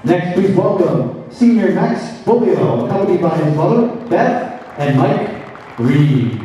Next, please welcome senior Max Bulio, accompanied by his mother, Beth, and Mike Reed.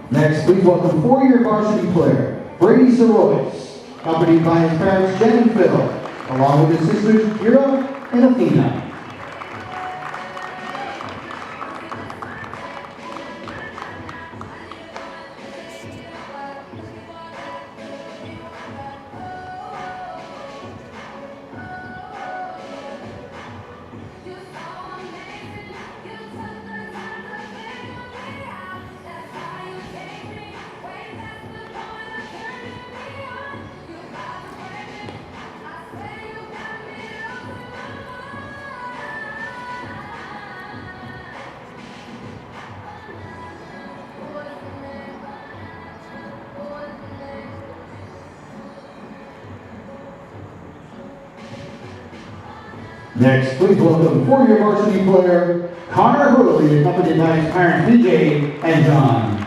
Next, please welcome four-year varsity player, Brady Soroyce, accompanied by his parents, Jen and Phil, along with his sisters, Kira and Athena. Next, please welcome four-year varsity player, Connor Hurley, accompanied by his parents, BJ and John.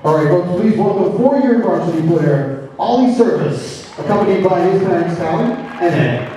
All right, folks, please welcome four-year varsity player, Ollie Service, accompanied by his parents, Calvin and Ed.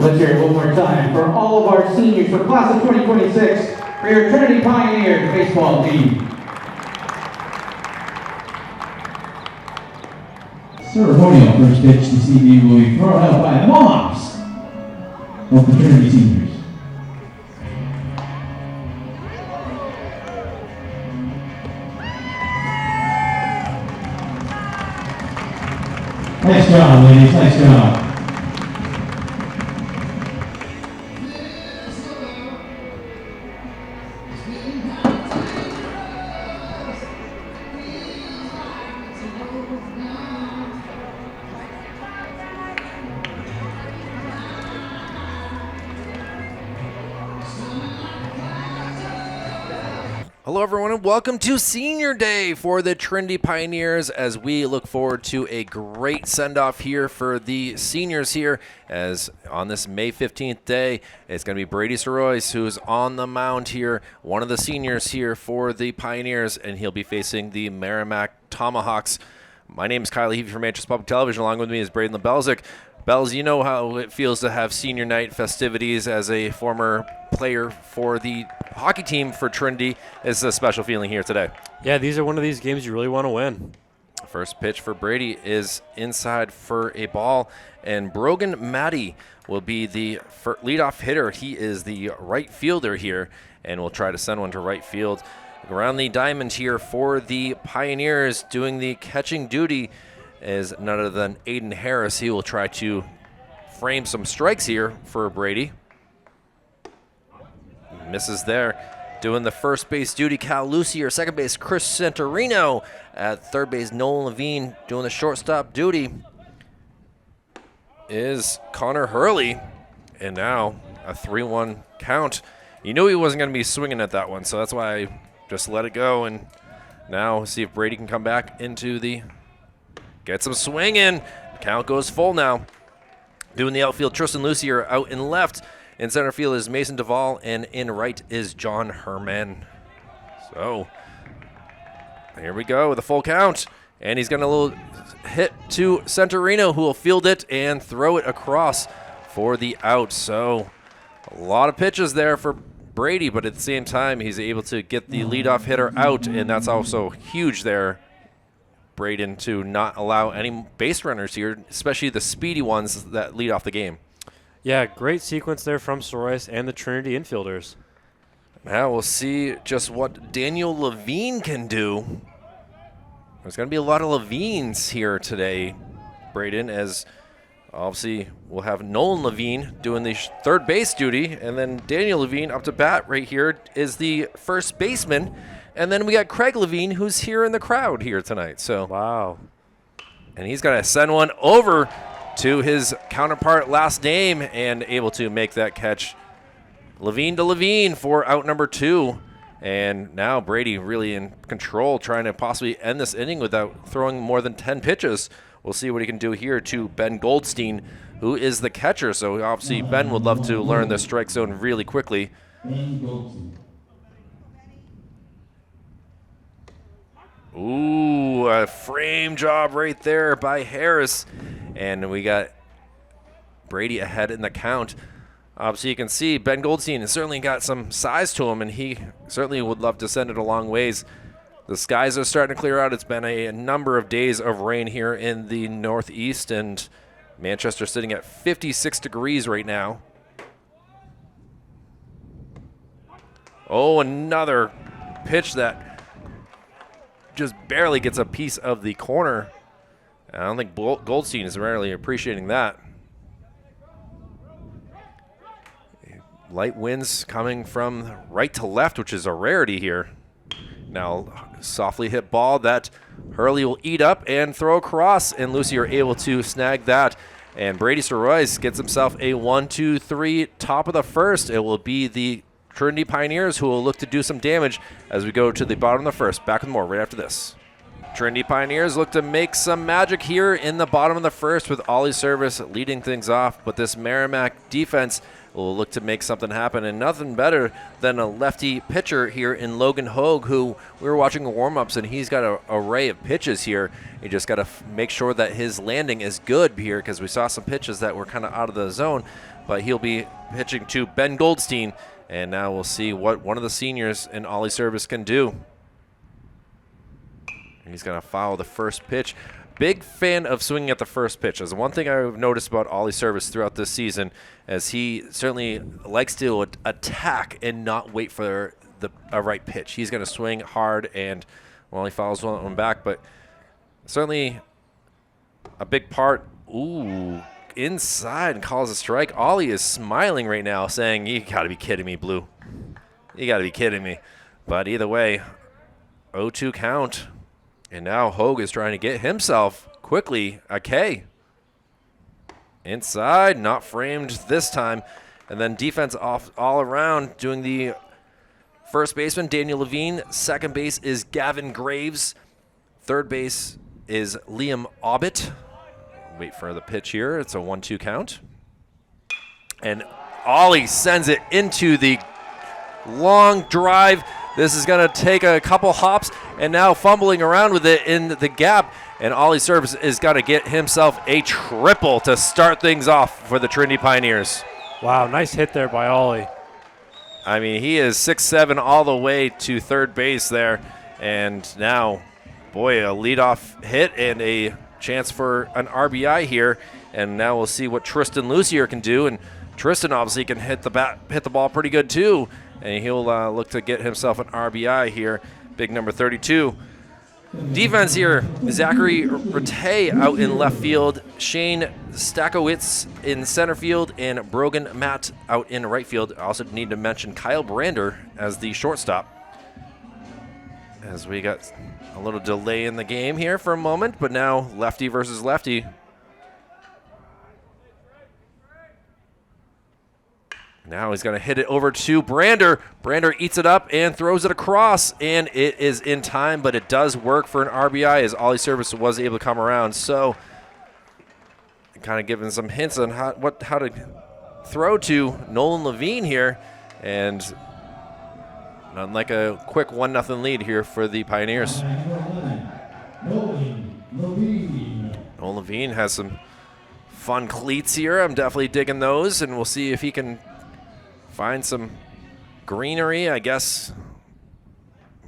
Let's hear it one more time for all of our seniors for class of 2026 for your Trinity Pioneers baseball team. Ceremonial first pitch this evening will be thrown out by the Mohawks of the Trinity Seniors. Nice job, ladies. Nice job. Hello everyone and welcome to Senior Day for the Trinity Pioneers as we look forward to a great send-off here for the seniors here as on this May 15th day, it's going to be Brady Sorois who's on the mound here, one of the seniors here for the Pioneers, and he'll be facing the Merrimack Tomahawks. My name is Kyle Levy from Manchester Public Television. Along with me is Braden LeBelzik. Bells, you know how it feels to have senior night festivities as a former player for the hockey team for Trinity. It's a special feeling here today. Yeah, these are one of these games you really want to win. First pitch for Brady is inside for a ball, and Brogan Matty will be the leadoff hitter. He is the right fielder here, and will try to send one to right field. Around the diamond here for the Pioneers, doing the catching duty is none other than Aiden Harris. He will try to frame some strikes here for Brady. Misses there. Doing the first base duty, Cal Lucier. Second base, Chris Santorino. At third base, Nolan Levine. Doing the shortstop duty is Connor Hurley. And now a 3-1 count. You knew he wasn't going to be swinging at that one, so that's why I just let it go. And now see if Brady can come back into the... Get some swing in. Count goes full now. Doing the outfield, Tristan Lucier out in left. In center field is Mason Duvall, and in right is John Herman. So, here we go with a full count. And he's got a little hit to Santorino, who will field it and throw it across for the out. So, a lot of pitches there for Brady, but at the same time, he's able to get the leadoff hitter out, and that's also huge there. Braden to not allow any base runners here, especially the speedy ones that lead off the game. Yeah, great sequence there from Sorois and the Trinity infielders. Now we'll see just what Daniel Levine can do. There's going to be a lot of Levines here today, Braden, as obviously we'll have Nolan Levine doing the third base duty, and then Daniel Levine up to bat right here is the first baseman. And then we got Craig Levine, who's here in the crowd here tonight. So wow. And he's going to send one over to his counterpart last name and able to make that catch. Levine to Levine for out number 2. And now Brady really in control, trying to possibly end this inning without throwing more than 10 pitches. We'll see what he can do here to Ben Goldstein, who is the catcher. So obviously Ben would love to learn the strike zone really quickly. Ooh, a frame job right there by Harris. And we got Brady ahead in the count. Obviously, you can see Ben Goldstein has certainly got some size to him, and he certainly would love to send it a long ways. The skies are starting to clear out. It's been a number of days of rain here in the northeast, and Manchester sitting at 56 degrees right now. Oh, another pitch that just barely gets a piece of the corner. I don't think Goldstein is really appreciating that. Light winds coming from right to left, which is a rarity here. Now, softly hit ball that Hurley will eat up and throw across, and Lucy are able to snag that. And Brady Sorois gets himself a 1-2-3 top of the first. It will be the Trinity Pioneers who will look to do some damage as we go to the bottom of the first. Back with more right after this. Trinity Pioneers look to make some magic here in the bottom of the first with Ollie Service leading things off, but this Merrimack defense will look to make something happen, and nothing better than a lefty pitcher here in Logan Hogue, who we were watching warm-ups, and he's got an array of pitches here. You just got to make sure that his landing is good here, because we saw some pitches that were kind of out of the zone, but he'll be pitching to Ben Goldstein, and now we'll see what one of the seniors in Ollie Service can do. He's going to foul the first pitch. Big fan of swinging at the first pitch. That's one thing I've noticed about Ollie Service throughout this season, as he certainly likes to attack and not wait for a right pitch. He's going to swing hard, and he fouls one back, but certainly a big part. Ooh, inside and calls a strike. Ollie is smiling right now, saying, "You got to be kidding me, Blue. You got to be kidding me." But either way, 0-2 count. And now Hogue is trying to get himself quickly a K. Inside, not framed this time. And then defense off all around, doing the first baseman, Daniel Levine. Second base is Gavin Graves. Third base is Liam Obbett. Wait for the pitch here. It's a 1-2 count. And Ollie sends it into the long drive. This is going to take a couple hops, and now fumbling around with it in the gap. And Ollie Service is going to get himself a triple to start things off for the Trinity Pioneers. Wow, nice hit there by Ollie. I mean, he is 6'7" all the way to third base there. And now, boy, a leadoff hit and a chance for an RBI here. And now we'll see what Tristan Lucier can do. And Tristan obviously can hit the ball pretty good too. And he'll look to get himself an RBI here. Big number 32. Defense here, Zachary Rattay out in left field, Shane Stakowitz in center field, and Brogan Matt out in right field. I also need to mention Kyle Brander as the shortstop. As we got a little delay in the game here for a moment, but now lefty versus lefty. Now he's going to hit it over to Brander. Brander eats it up and throws it across, and it is in time, but it does work for an RBI as Ollie Service was able to come around. So kind of giving some hints on how to throw to Nolan Levine here, and nothing like a quick 1-0 lead here for the Pioneers. Nolan Levine has some fun cleats here. I'm definitely digging those, and we'll see if he can find some greenery, I guess,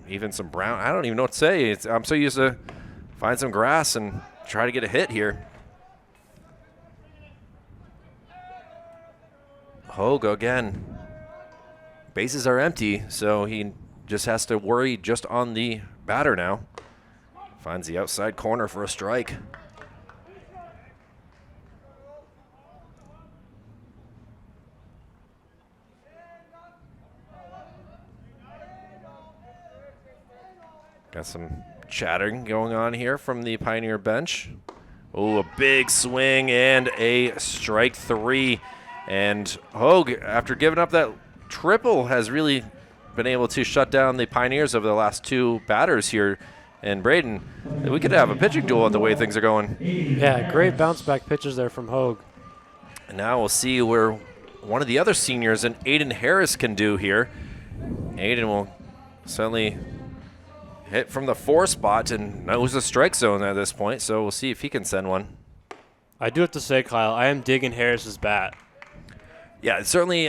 even some brown. I don't even know what to say. I'm so used to find some grass and try to get a hit here. Hogue again. Bases are empty, so he just has to worry just on the batter now. Finds the outside corner for a strike. Got some chattering going on here from the Pioneer bench. Oh, a big swing and a strike 3. And Hogue, after giving up that triple, has really been able to shut down the Pioneers over the last 2 batters here. And Braden, we could have a pitching duel the way things are going. Yeah, great bounce back pitches there from Hogue. And now we'll see where one of the other seniors, and Aiden Harris, can do here. Aiden will certainly hit from the 4 spot and knows the strike zone at this point, so we'll see if he can send one. I do have to say, Kyle, I am digging Harris's bat. Yeah, certainly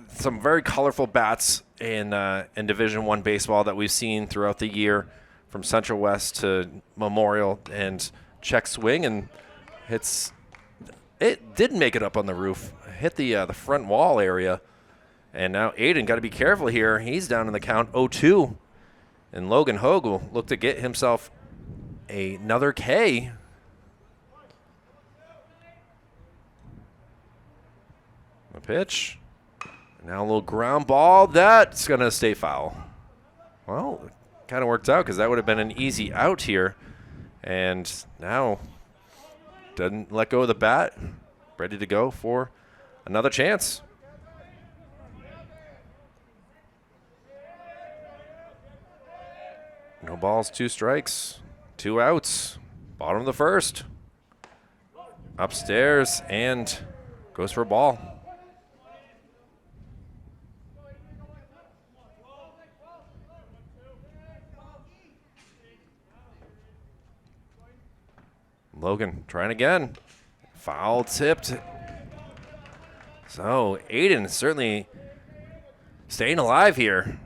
some very colorful bats in Division I baseball that we've seen throughout the year, from Central West to Memorial and check swing, and it did make it up on the roof, hit the front wall area, and now Aiden got to be careful here. He's down in the count 0-2. And Logan Hogue will look to get himself another K. A pitch. Now a little ground ball. That's going to stay foul. Well, it kind of worked out because that would have been an easy out here. And now doesn't let go of the bat. Ready to go for another chance. No balls, 2 strikes, 2 outs. Bottom of the first. Upstairs and goes for a ball. Logan trying again. Foul tipped. So Aiden certainly staying alive here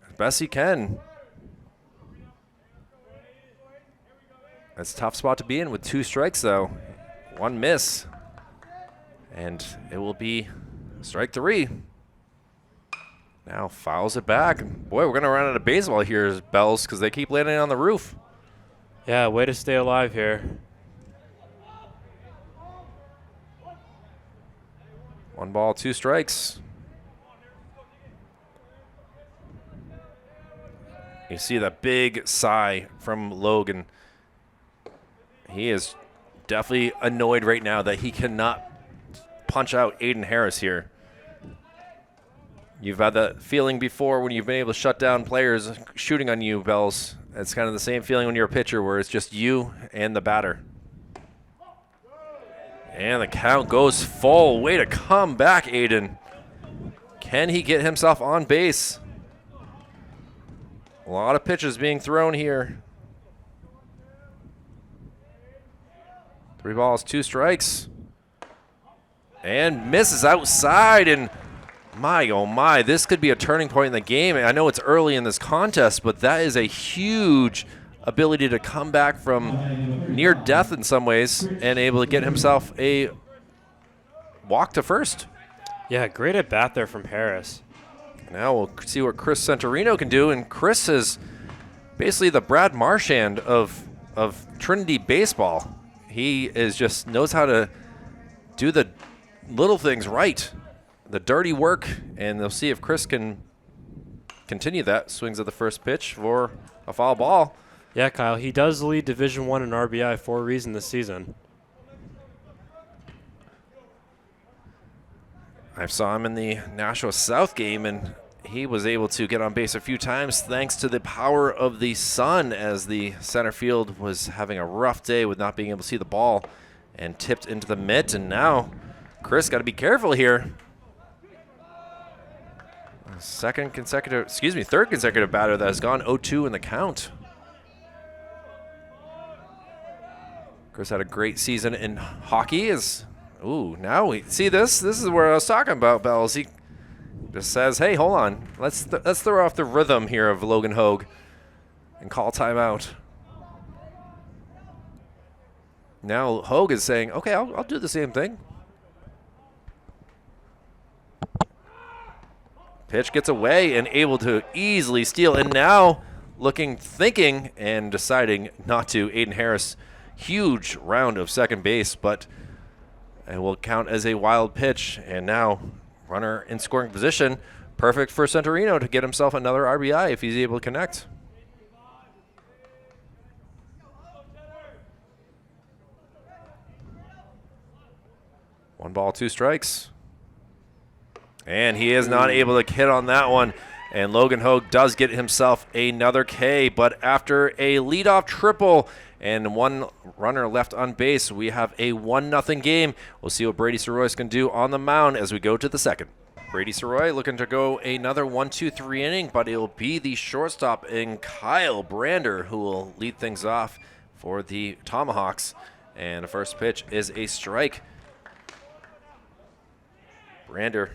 as best he can. That's a tough spot to be in with 2 strikes though. 1 miss. And it will be strike 3. Now fouls it back. Boy, we're going to run out of baseball here, Bells, because they keep landing on the roof. Yeah, way to stay alive here. 1 ball, 2 strikes. You see that big sigh from Logan. He is definitely annoyed right now that he cannot punch out Aiden Harris here. You've had that feeling before when you've been able to shut down players shooting on you, Bells. It's kind of the same feeling when you're a pitcher where it's just you and the batter. And the count goes full. Way to come back, Aiden. Can he get himself on base? A lot of pitches being thrown here. 3 balls, 2 strikes. And misses outside. And my, oh my, this could be a turning point in the game. I know it's early in this contest, but that is a huge ability to come back from near death in some ways and able to get himself a walk to first. Yeah, great at bat there from Harris. Now we'll see what Chris Santorino can do, and Chris is basically the Brad Marchand of Trinity baseball. He is just knows how to do the little things right, the dirty work, and they'll see if Chris can continue that. Swings at the first pitch for a foul ball. Yeah, Kyle, he does lead Division I in RBI for a reason this season. I saw him in the Nashua South game, and he was able to get on base a few times thanks to the power of the sun, as the center field was having a rough day with not being able to see the ball and tipped into the mitt. And now Chris got to be careful here. Third consecutive batter that has gone 0-2 in the count. Chris had a great season in hockey. Now we see this. This is where I was talking about, Bells. He just says, "Hey, hold on. Let's throw off the rhythm here of Logan Hogue and call timeout." Now Hogue is saying, "Okay, I'll do the same thing." Pitch gets away and able to easily steal, and now thinking, and deciding not to. Aiden Harris, huge round of second base, but it will count as a wild pitch. And now runner in scoring position, perfect for Santorino to get himself another RBI if he's able to connect. One ball, 2 strikes. And he is not able to hit on that one. And Logan Hogue does get himself another K. But after a leadoff triple and 1 runner left on base, we have a 1-0 game. We'll see what Brady Soroy can do on the mound as we go to the second. Brady Soroy looking to go another 1-2-3 inning, but it'll be the shortstop in Kyle Brander who will lead things off for the Tomahawks. And the first pitch is a strike. Brander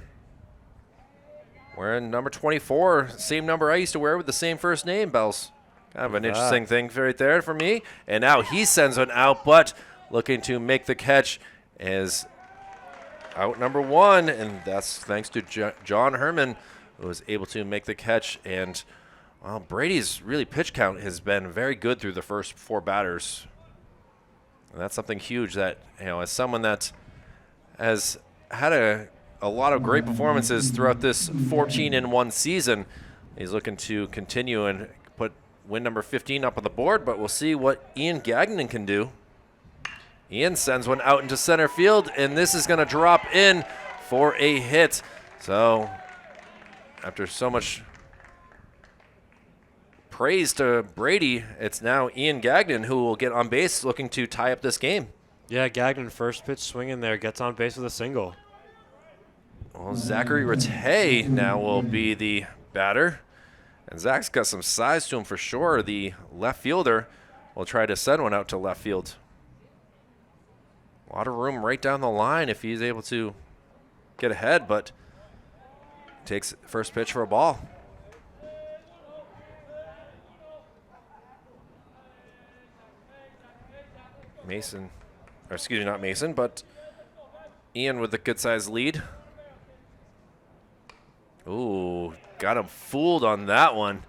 wearing number 24, same number I used to wear with the same first name, Bells. Kind of an interesting thing right there for me. And now he sends one out, but looking to make the catch is out number 1, and that's thanks to John Herman, who was able to make the catch. And well, Brady's pitch count has been very good through the first 4 batters. And that's something huge that, as someone that has had a lot of great performances throughout this 14-1 season, he's looking to continue and put win number 15 up on the board, but we'll see what Ian Gagnon can do. Ian sends one out into center field, and this is going to drop in for a hit. So after so much praise to Brady, it's now Ian Gagnon who will get on base looking to tie up this game. Yeah, Gagnon first pitch swinging there, gets on base with a single. Well, Zachary Rattay now will be the batter. And Zach's got some size to him for sure. The left fielder will try to send one out to left field. A lot of room right down the line if he's able to get ahead, but takes first pitch for a ball. Mason, or excuse me, not Mason, but Ian with the good-sized lead. Ooh, got him fooled on that one.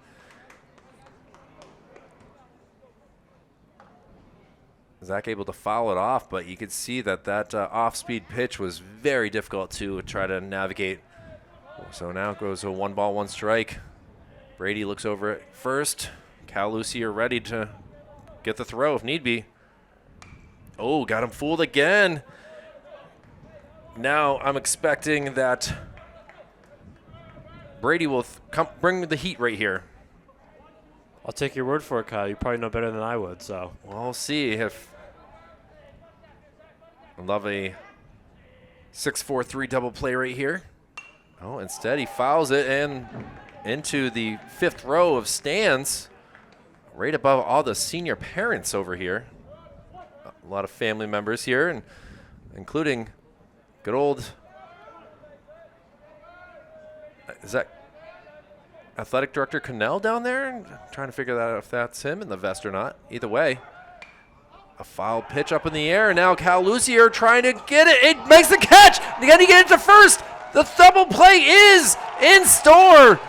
Zach able to foul it off, but you could see that off-speed pitch was very difficult to try to navigate. So now it goes a 1 ball, 1 strike. Brady looks over at first. Cal Lucy are ready to get the throw if need be. Oh, got him fooled again. Now I'm expecting that Brady will bring the heat right here. I'll take your word for it, Kyle. You probably know better than I would, so. Well, we'll see if I love a 6-4-3 double play right here. Oh, instead he fouls it and into the 5th row of stands, right above all the senior parents over here. A lot of family members here, and including good old, is that athletic director Cannell down there? I'm trying to figure out if that's him in the vest or not. Either way, a foul pitch up in the air. Now Cal Lucier trying to get it. It makes the catch. Can he get it to first? The double play is in store.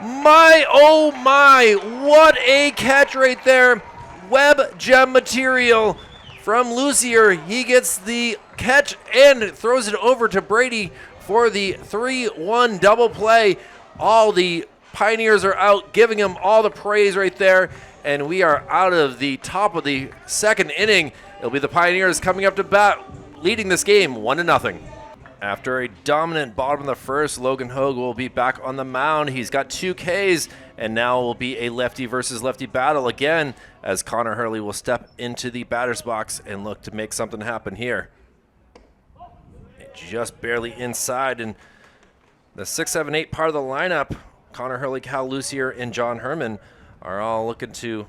My, oh my, what a catch right there. Web gem material from Lucier. He gets the catch and throws it over to Brady for the 3-1 double play. All the Pioneers are out, giving him all the praise right there. And we are out of the top of the 2nd inning. It'll be the Pioneers coming up to bat, leading this game 1-0. After a dominant bottom of the 1st, Logan Hogue will be back on the mound. He's got 2 Ks, and now will be a lefty versus lefty battle again, as Connor Hurley will step into the batter's box and look to make something happen here. Just barely inside, and the 6, 7, 8 part of the lineup, Connor Hurley, Cal Lucier, and John Herman are all looking to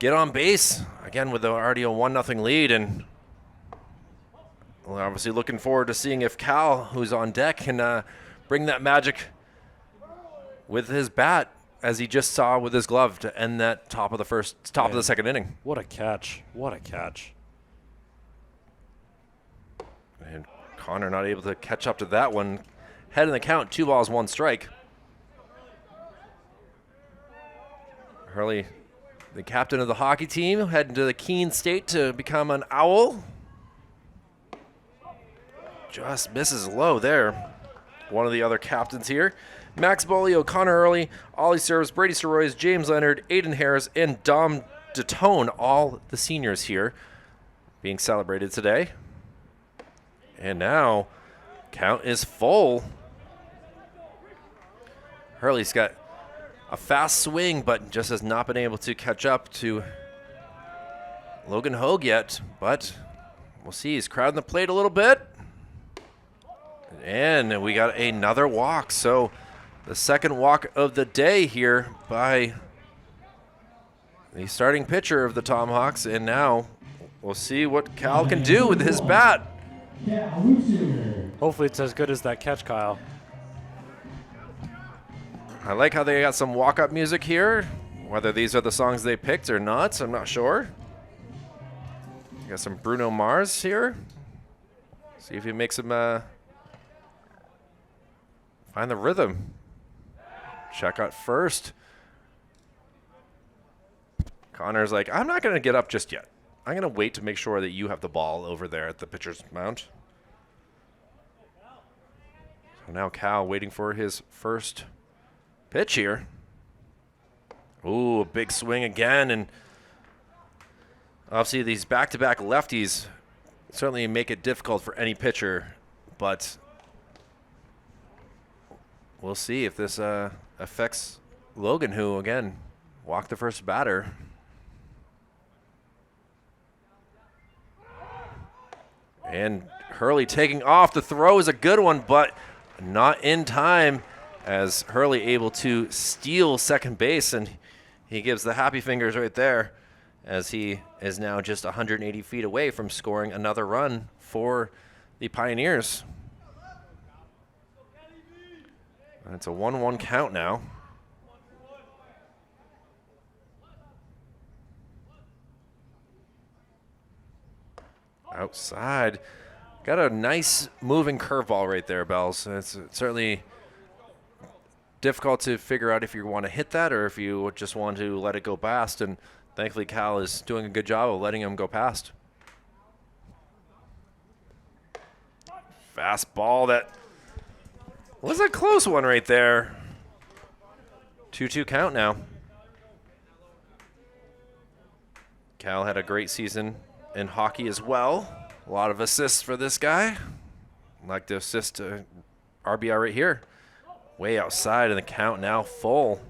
get on base, again with already a 1-0 lead, and we're obviously looking forward to seeing if Cal, who's on deck, can bring that magic with his bat, as he just saw with his glove to end that top of the 2nd inning. What a catch. What a catch. And Connor not able to catch up to that one. Head in the count, 2 balls, 1 strike. Hurley, the captain of the hockey team, heading to the Keene State to become an Owl. Just misses low there. One of the other captains here. Max Bolio, Connor Hurley, Ollie Serves, Brady Soroyes, James Leonard, Aiden Harris, and Dom DeTone, all the seniors here being celebrated today. And now, count is full. Hurley's got a fast swing, but just has not been able to catch up to Logan Hogue yet. But we'll see. He's crowding the plate a little bit. And we got another walk. So the 2nd walk of the day here by the starting pitcher of the Tomahawks. And now we'll see what Cal can do with his bat. Hopefully it's as good as that catch, Kyle. I like how they got some walk-up music here. Whether these are the songs they picked or not, I'm not sure. Got some Bruno Mars here. See if he makes him find the rhythm. Check out first. Connor's like, I'm not going to get up just yet. I'm going to wait to make sure that you have the ball over there at the pitcher's mound. So now Cal waiting for his first pitch here. Ooh, a big swing again. And obviously these back-to-back lefties certainly make it difficult for any pitcher. But we'll see if this affects Logan, who, again, walked the first batter. And Hurley taking off. The throw is a good one, but not in time, as Hurley able to steal second base, and he gives the happy fingers right there as he is now just 180 feet away from scoring another run for the Pioneers. It's a 1-1 count now. Outside. Got a nice moving curveball right there, Bells. It's certainly difficult to figure out if you want to hit that or if you just want to let it go past, and thankfully Cal is doing a good job of letting him go past. Fastball that was a close one right there. 2-2 count now. Cal had a great season in hockey as well. A lot of assists for this guy. I'd like to assist RBI right here. Way outside, and the count now full.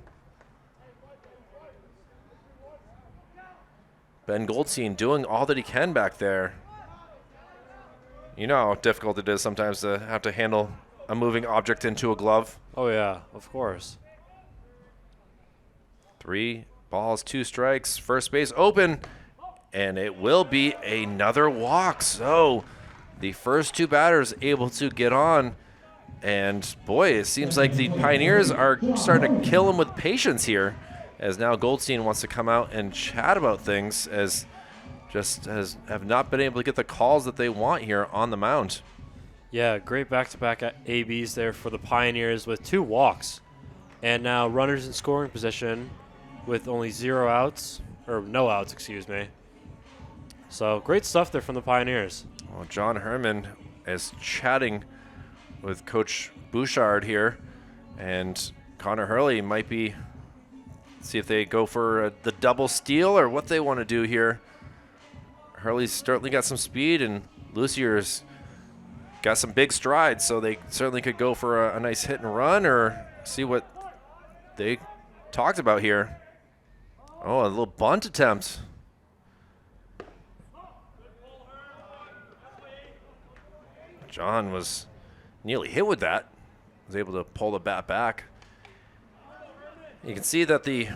Ben Goldstein doing all that he can back there. You know how difficult it is sometimes to have to handle a moving object into a glove. Oh, yeah, of course. 3 balls, 2 strikes. First base open, and it will be another walk. So the first 2 batters able to get on. And boy, it seems like the Pioneers are starting to kill him with patience here, as now Goldstein wants to come out and chat about things, as have not been able to get the calls that they want here on the mound. Yeah, great back-to-back ABs there for the Pioneers with 2 walks. And now runners in scoring position with only 0 outs, or no outs, excuse me. So great stuff there from the Pioneers. Well, John Herman is chatting with Coach Bouchard here, and Connor Hurley might be, see if they go for the double steal or what they want to do here. Hurley's certainly got some speed, and Lucier's got some big strides, so they certainly could go for a nice hit and run or see what they talked about here. Oh, a little bunt attempt. John was nearly hit with that. Was able to pull the bat back. You can see that the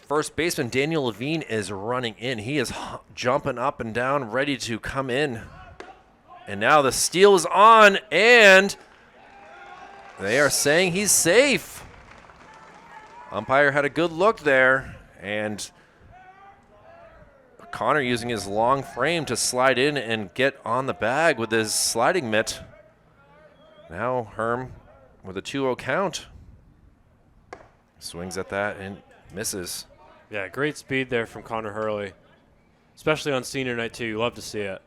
first baseman, Daniel Levine, is running in. He is jumping up and down, ready to come in. And now the steal is on, and they are saying he's safe. Umpire had a good look there, and Connor using his long frame to slide in and get on the bag with his sliding mitt. Now Herm with a 2-0 count. Swings at that and misses. Yeah, great speed there from Connor Hurley, especially on senior night too. You love to see it.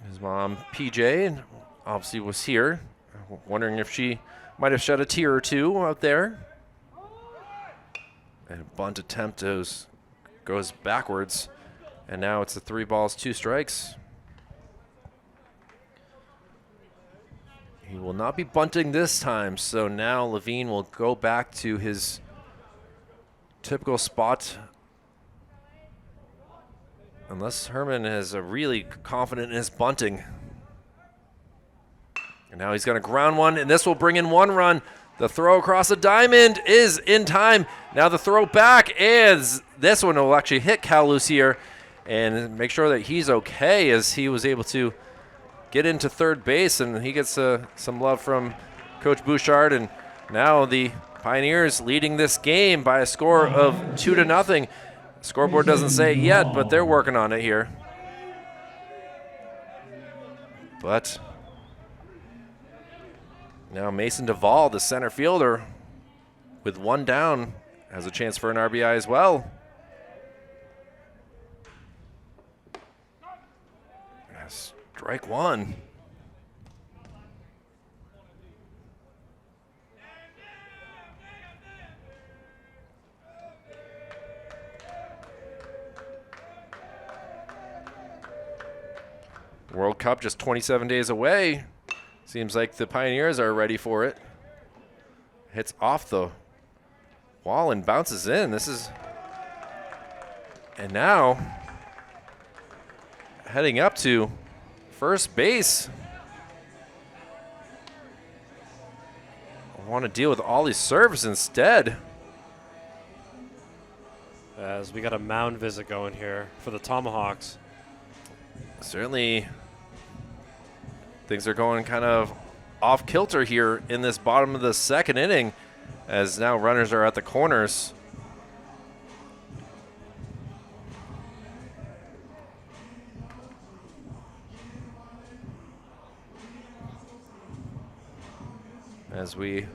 His mom, PJ, obviously was here, wondering if she might have shed a tear or two out there. And a bunt attempt goes backwards, and now it's a 3 balls, 2 strikes. He will not be bunting this time, so now Levine will go back to his typical spot, unless Herman is really confident in his bunting. And now he's going to ground one, and this will bring in 1 run. The throw across the diamond is in time. Now the throw back is, this one will actually hit Cal Lucier and make sure that he's okay, as he was able to get into third base, and he gets some love from Coach Bouchard. And now the Pioneers leading this game by a score of 2-0. Scoreboard doesn't say it yet, but they're working on it here. But now Mason Duvall, the center fielder, with 1 down, has a chance for an RBI as well. Strike 1. World Cup just 27 days away. Seems like the Pioneers are ready for it. Hits off the wall and bounces in. And now heading up to first base. I want to deal with Ollie's service instead. As we got a mound visit going here for the Tomahawks. Certainly, things are going kind of off kilter here in this bottom of the second inning, as now runners are at the corners. As we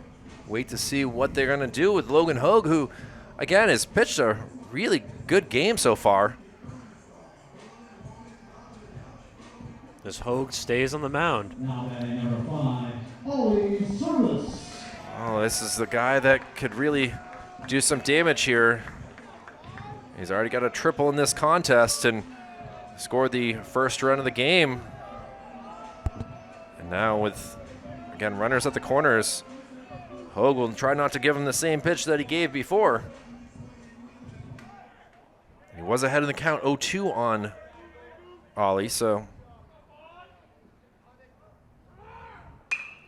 wait to see what they're going to do with Logan Hogue, who, again, has pitched a really good game so far. As Hogue stays on the mound. Now batting number 5, Ollie Service. Oh, this is the guy that could really do some damage here. He's already got a triple in this contest and scored the first run of the game. And now with, again, runners at the corners, Hogue will try not to give him the same pitch that he gave before. He was ahead in the count, 0-2 on Ollie, so.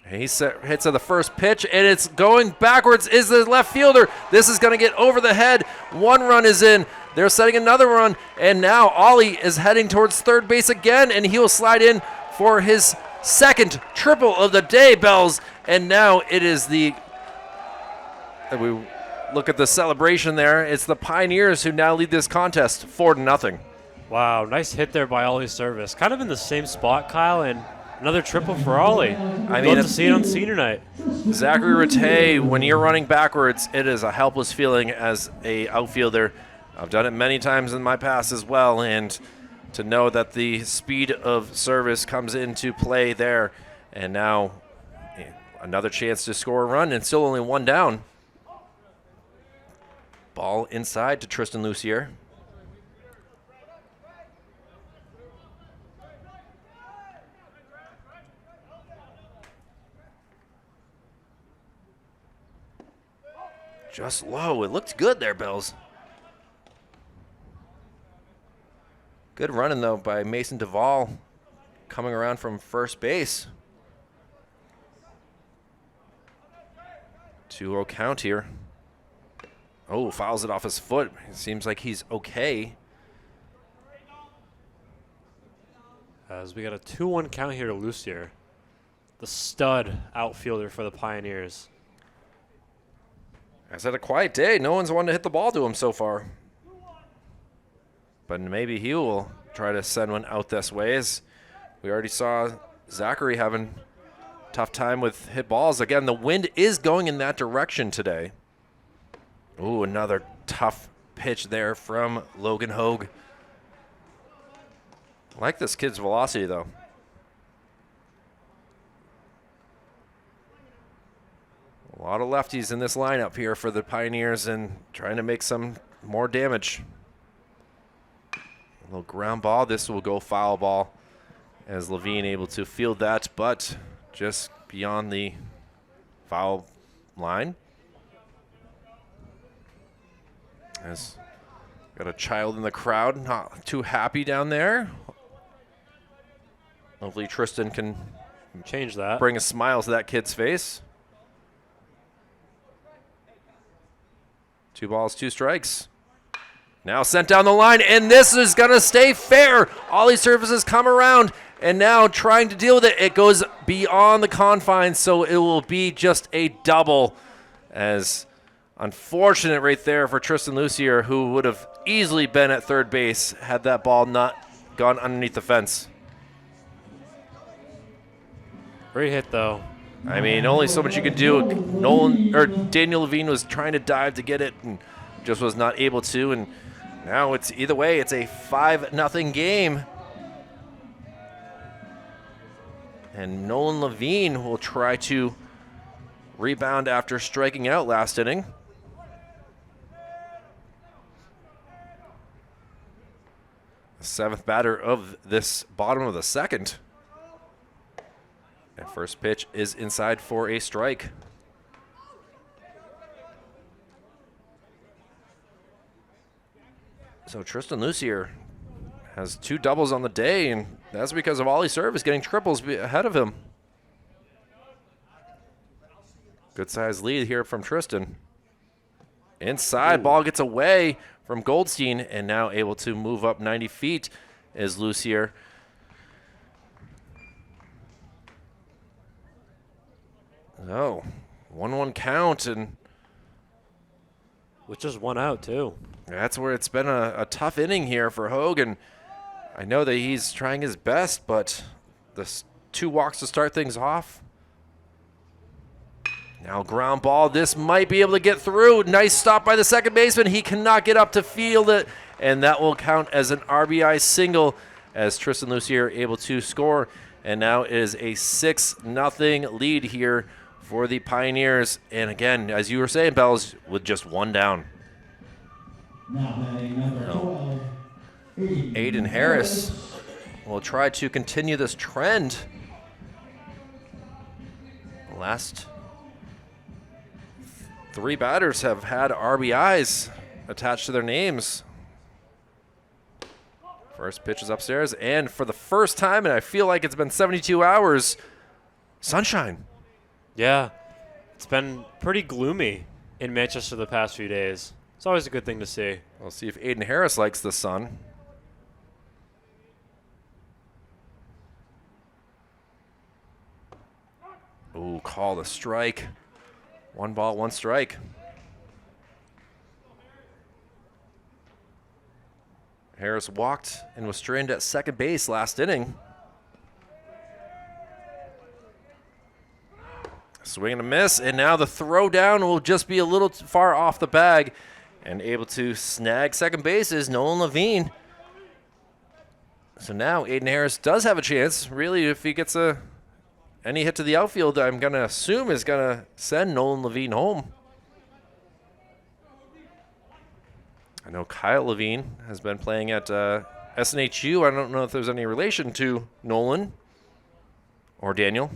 He hits at the first pitch, and it's going backwards. Is the left fielder. This is going to get over the head. One run is in. They're setting another run, and now Ollie is heading towards third base again, and he will slide in for his second triple of the day, Bells. And now it is we look at the celebration there. It's the Pioneers who now lead this contest 4-0. Wow, nice hit there by Ollie Service. Kind of in the same spot, Kyle, and another triple for Ollie. I mean, love to see it on senior night. Zachary Rattay, when you're running backwards, it is a helpless feeling as a outfielder. I've done it many times in my past as well, and to know that the speed of service comes into play there, and now another chance to score a run, and still only one down. Ball inside to Tristan Lucier. Just low. It looked good there, Bells. Good running, though, by Mason Duvall coming around from first base. 2-0 count here. Oh, fouls it off his foot. It seems like he's okay. As we got a 2-1 count here to Lucier, the stud outfielder for the Pioneers. Has had a quiet day. No one's wanted to hit the ball to him so far. But maybe he will try to send one out this way, as we already saw Zachary having a tough time with hit balls. Again, the wind is going in that direction today. Ooh, another tough pitch there from Logan Hogue. I like this kid's velocity, though. A lot of lefties in this lineup here for the Pioneers and trying to make some more damage. A little ground ball. This will go foul ball as Levine able to field that, but just beyond the foul line. As got a child in the crowd, not too happy down there. Hopefully Tristan can change that. Bring a smile to that kid's face. 2 balls, 2 strikes. Now sent down the line, and this is going to stay fair. Ollie Service has come around, and now trying to deal with it. It goes beyond the confines, so it will be just a double. As unfortunate right there for Tristan Lucier, who would have easily been at third base had that ball not gone underneath the fence. Great hit, though. I mean, only so much you can do. Daniel Levine was trying to dive to get it and just was not able to. And now it's either way, it's a 5-0 game. And Nolan Levine will try to rebound after striking out last inning. The 7th batter of this bottom of the second. And first pitch is inside for a strike. So Tristan Lucier has 2 doubles on the day, and that's because of Ollie Service getting triples ahead of him. Good size lead here from Tristan. Inside, ball gets away from Goldstein, and now able to move up 90 feet is Lucier. Oh, 1-1 count, and with just 1 out, too. that's where it's been a tough inning here for Hogan. I know that he's trying his best, but the 2 walks to start things off. Now ground ball. This might be able to get through. Nice stop by the second baseman. He cannot get up to field it, and that will count as an RBI single as Tristan Lucier able to score. And now it is a 6-0 lead here for the Pioneers. And again, as you were saying, Bells, with just 1 down. Now batting number 12, Aiden Harris will try to continue this trend. Last 3 batters have had RBIs attached to their names. First pitch is upstairs, and for the first time, and I feel like it's been 72 hours, sunshine. Yeah, it's been pretty gloomy in Manchester the past few days. It's always a good thing to see. We'll see if Aiden Harris likes the sun. Ooh, call the strike. 1 ball, 1 strike. Harris walked and was stranded at second base last inning. Swing and a miss, and now the throw down will just be a little far off the bag, and able to snag second base is Nolan Levine. So now Aiden Harris does have a chance. Really, if he gets any hit to the outfield, I'm going to assume is going to send Nolan Levine home. I know Kyle Levine has been playing at SNHU. I don't know if there's any relation to Nolan or Daniel.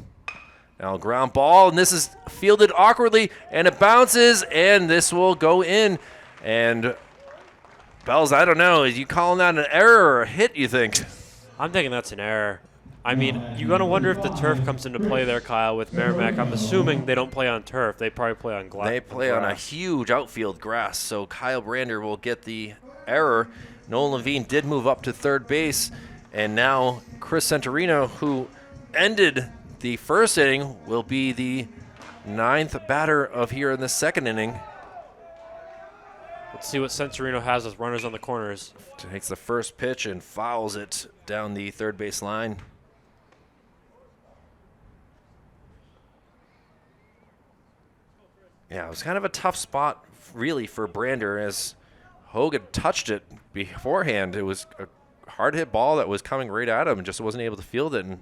Now ground ball, and this is fielded awkwardly, and it bounces, and this will go in. And Bells, I don't know, is you calling that an error or a hit, you think? I'm thinking that's an error. I mean, you're going to wonder if the turf comes into play there, Kyle, with Merrimack. I'm assuming they don't play on turf. They probably play on glass. They play on a huge outfield grass, so Kyle Brander will get the error. Nolan Levine did move up to third base, and now Chris Centurino, who ended the first inning, will be the 9th batter of here in the second inning. Let's see what Centurino has with runners on the corners. Takes the first pitch and fouls it down the third base line. Yeah, it was kind of a tough spot, really, for Brander, as Hogan touched it beforehand. It was a hard-hit ball that was coming right at him and just wasn't able to field it. And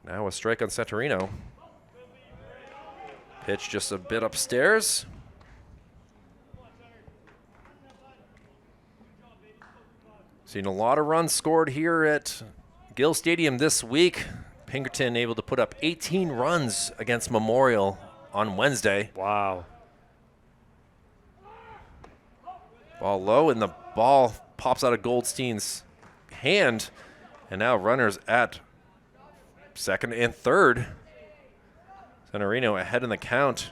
now a strike on Centurino. Pitch just a bit upstairs. Seen a lot of runs scored here at Gill Stadium this week. Pinkerton able to put up 18 runs against Memorial on Wednesday. Wow. Ball low, and the ball pops out of Goldstein's hand. And now runners at second and third. Centurino ahead in the count.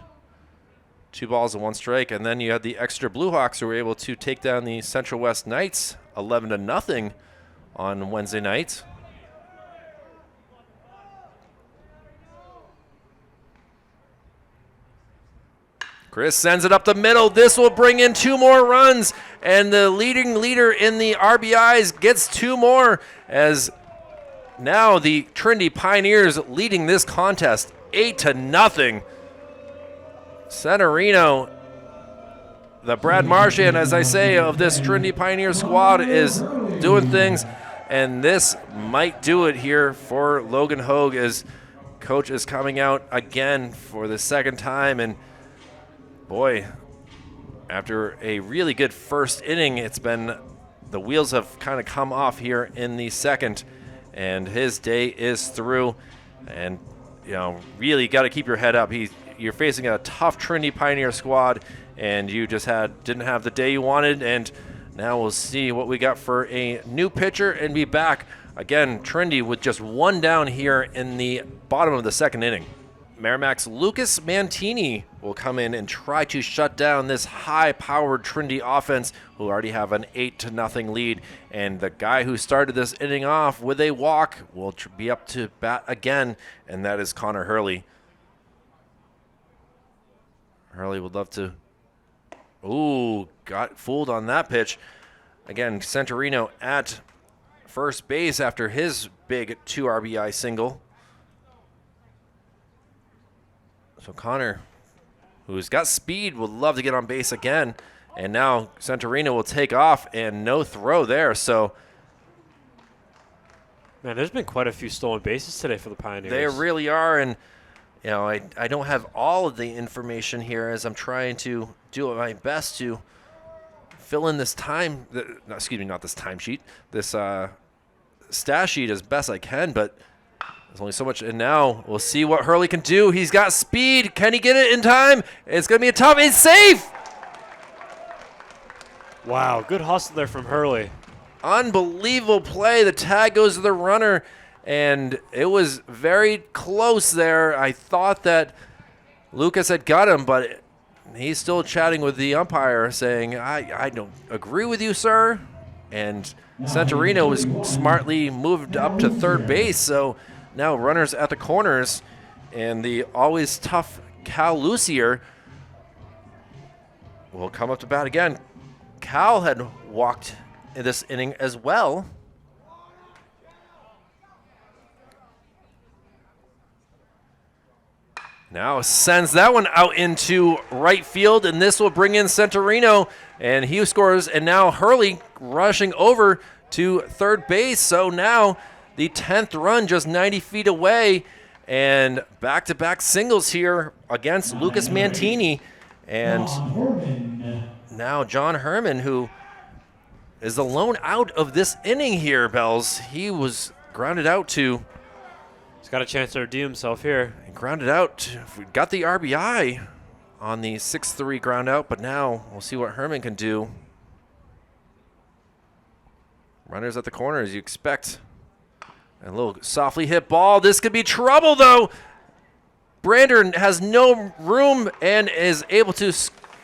2 balls and 1 strike. And then you had the extra Blue Hawks who were able to take down the Central West Knights 11-0 on Wednesday night. Chris sends it up the middle. This will bring in 2 more runs, and the leading leader in the RBIs gets 2 more, as now the Trinity Pioneers leading this contest 8-0. Centurino, the Brad Marchand, as I say, of this Trinity Pioneer squad, is doing things, and this might do it here for Logan Hogue, as coach is coming out again for the second time. And boy, after a really good first inning, the wheels have kind of come off here in the second, and his day is through. And really got to keep your head up. You're facing a tough Trinity Pioneer squad, and you just didn't have the day you wanted. And now we'll see what we got for a new pitcher and be back again. Trinity with just 1 down here in the bottom of the second inning. Merrimack's Lucas Mantini will come in and try to shut down this high-powered Trinity offense, who already have an 8-0 lead. And the guy who started this inning off with a walk will be up to bat again, and that is Connor Hurley. Hurley would love to. Ooh, got fooled on that pitch. Again, Centurino at first base after his big 2 RBI single. So Connor, who's got speed, would love to get on base again. And now Centurino will take off, and no throw there. So, man, there's been quite a few stolen bases today for the Pioneers. They really are, and you know, I don't have all of the information here as I'm trying to do my best to fill in this time. Excuse me, not this time sheet. This stat sheet as best I can, but there's only so much. And now we'll see what Hurley can do. He's got speed. Can he get it in time? It's going to be a tough. It's safe. Wow, good hustle there from Hurley. Unbelievable play. The tag goes to the runner, and it was very close there. I thought that Lucas had got him, but he's still chatting with the umpire saying, I don't agree with you, sir. And Centurino was smartly moved up to third base, so now runners at the corners, and the always tough Cal Lucier will come up to bat again. Cal had walked in this inning as well. Now sends that one out into right field, and this will bring in Centurino, and he scores, and now Hurley rushing over to third base. So now the 10th run just 90 feet away, and back-to-back singles here against Lucas Mantini. And now John Herman, who is the lone out of this inning here, Bells. He was grounded out to... He's got a chance to redeem himself here. Grounded out. We got the RBI on the 6-3 ground out, but now we'll see what Herman can do. Runners at the corner, as you expect. And a little softly hit ball. This could be trouble, though. Brander has no room and is able to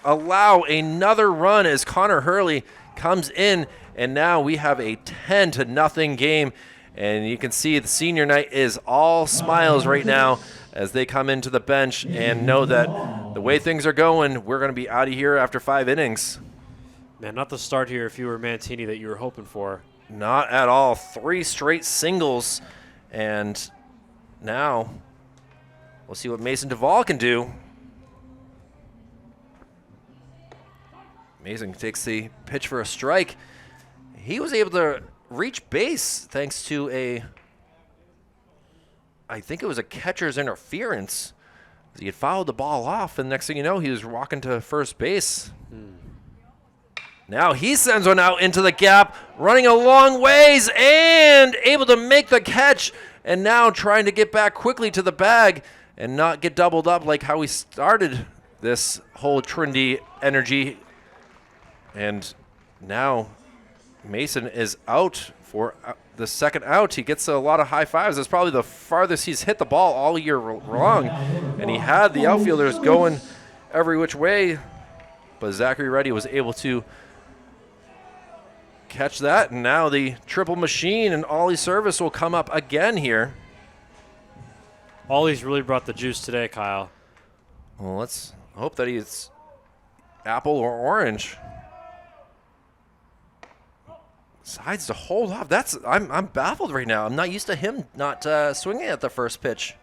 allow another run as Connor Hurley comes in. And now we have a 10-0 game. And you can see the senior night is all smiles right now as they come into the bench and know that the way things are going, we're going to be out of here after 5 innings. Man, not the start here if you were Mantini that you were hoping for. Not at all. 3 straight singles. And now we'll see what Mason Duvall can do. Mason takes the pitch for a strike. He was able to reach base thanks to I think it was a catcher's interference. He had fouled the ball off, and next thing you know, he was walking to first base. Now he sends one out into the gap, running a long ways, and able to make the catch, and now trying to get back quickly to the bag and not get doubled up like how we started this whole Trinity energy. And now Mason is out for the second out. He gets a lot of high fives. It's probably the farthest he's hit the ball all year long. And he had the outfielders going every which way. But Zachary Reddy was able to catch that. And now the triple machine and Ollie Service will come up again here. Ollie's really brought the juice today, Kyle. Well, let's hope that he's apple or orange. Decides to hold off. I'm baffled right now. I'm not used to him not swinging at the first pitch.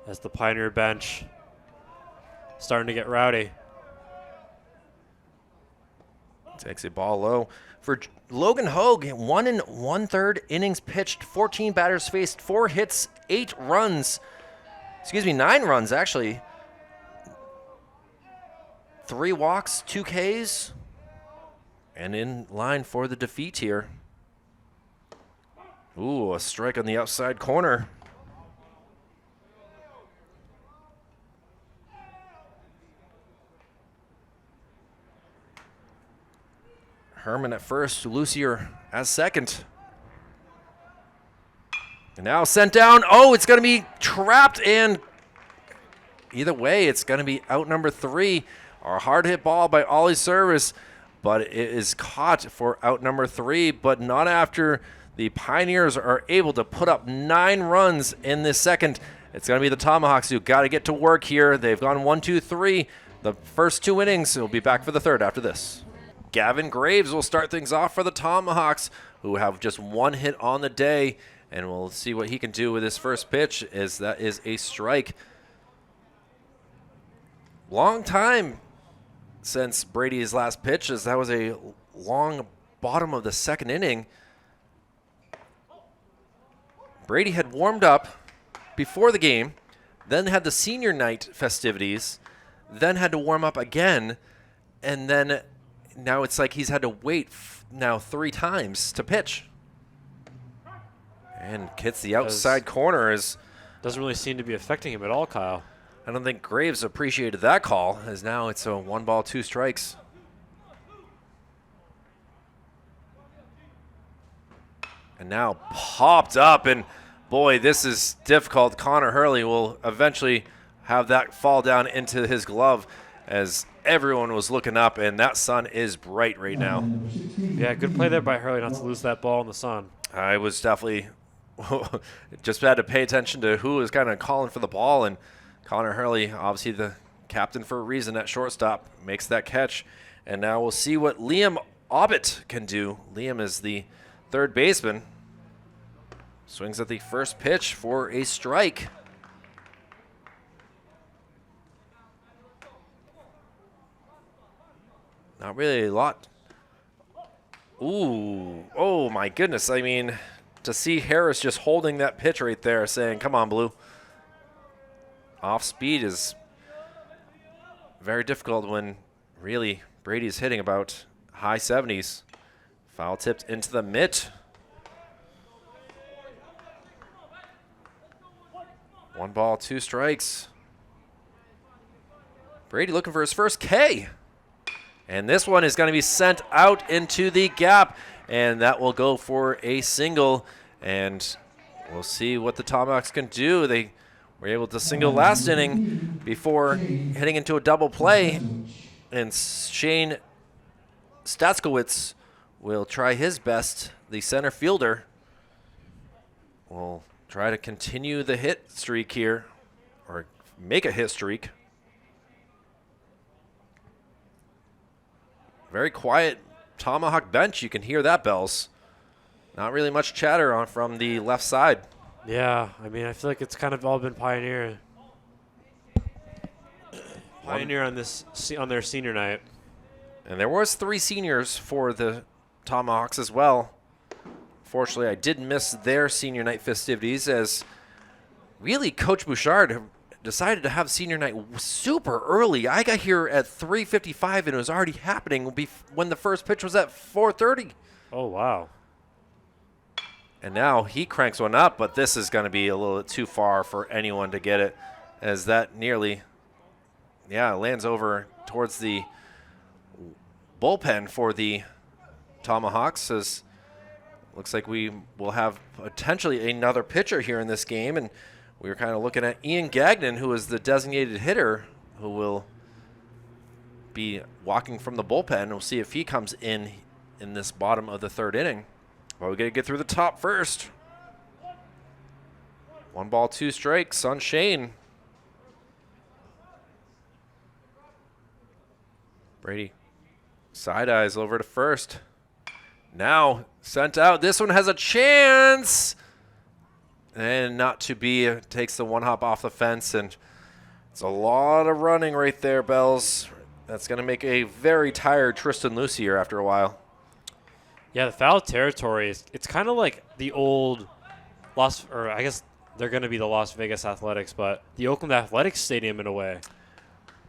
As the Pioneer bench starting to get rowdy. Takes a ball low. For Logan Hogue, 1 1/3 innings pitched, 14 batters faced, 4 hits, 8 runs. 9 runs actually. 3 walks, 2 Ks. And in line for the defeat here. Ooh, a strike on the outside corner. Herman at first, Lucier at second. And now sent down. Oh, it's going to be trapped, and either way, it's going to be out number 3. A hard hit ball by Ollie Service, but it is caught for out number 3, but not after the Pioneers are able to put up 9 runs in this second. It's going to be the Tomahawks who got to get to work here. They've gone 1, 2, 3. The first 2 innings. We'll be back for the third after this. Gavin Graves will start things off for the Tomahawks, who have just 1 hit on the day, and we'll see what he can do with his first pitch, as that is a strike. Long time since Brady's last pitch, as that was a long bottom of the second inning. Brady had warmed up before the game, then had the senior night festivities, then had to warm up again, and then now it's like he's had to wait now 3 times to pitch. And hits the outside corner. Doesn't really seem to be affecting him at all, Kyle. I don't think Graves appreciated that call, as now it's a 1 ball, 2 strikes. And now popped up, and boy, this is difficult. Connor Hurley will eventually have that fall down into his glove, as everyone was looking up, and that sun is bright right now. Yeah, good play there by Hurley not to lose that ball in the sun. I was definitely just had to pay attention to who was kind of calling for the ball, and Connor Hurley, obviously the captain for a reason at shortstop, makes that catch. And now we'll see what Liam Obbett can do. Liam is the third baseman. Swings at the first pitch for a strike. Not really a lot. Ooh, oh my goodness. I mean, to see Harris just holding that pitch right there saying, come on, Blue. Off speed is very difficult when really Brady's hitting about high 70s. Foul tipped into the mitt. 1 ball, 2 strikes. Brady looking for his first K. And this one is going to be sent out into the gap, and that will go for a single. And we'll see what the Tomahawks can do. They were able to single last inning before heading into a double play. And Shane Statskowitz will try his best. The center fielder will try to continue the hit streak here, or make a hit streak. Very quiet Tomahawk bench. You can hear that, Bells. Not really much chatter on from the left side. Yeah, I mean, I feel like it's kind of all been Pioneer on their senior night. And there was 3 seniors for the Tomahawks as well. Fortunately, I did miss their senior night festivities, as really Coach Bouchard decided to have senior night super early. I got here at 3:55 and it was already happening when the first pitch was at 4:30. Oh, wow. And now he cranks one up, but this is going to be a little too far for anyone to get it, as that nearly, lands over towards the bullpen for the Tomahawks. As looks like we will have potentially another pitcher here in this game, and we were kind of looking at Ian Gagnon, who is the designated hitter, who will be walking from the bullpen. We'll see if he comes in this bottom of the third inning. But we got to get through the top first. 1 ball, 2 strikes on Shane. Brady side eyes over to first. Now sent out. This one has a chance. And not to be. Takes the 1 hop off the fence. And it's a lot of running right there, Bells. That's going to make a very tired Tristan Lucier after a while. Yeah, the foul territory, it's kind of like the old I guess they're going to be the Las Vegas Athletics, but the Oakland Athletics Stadium in a way.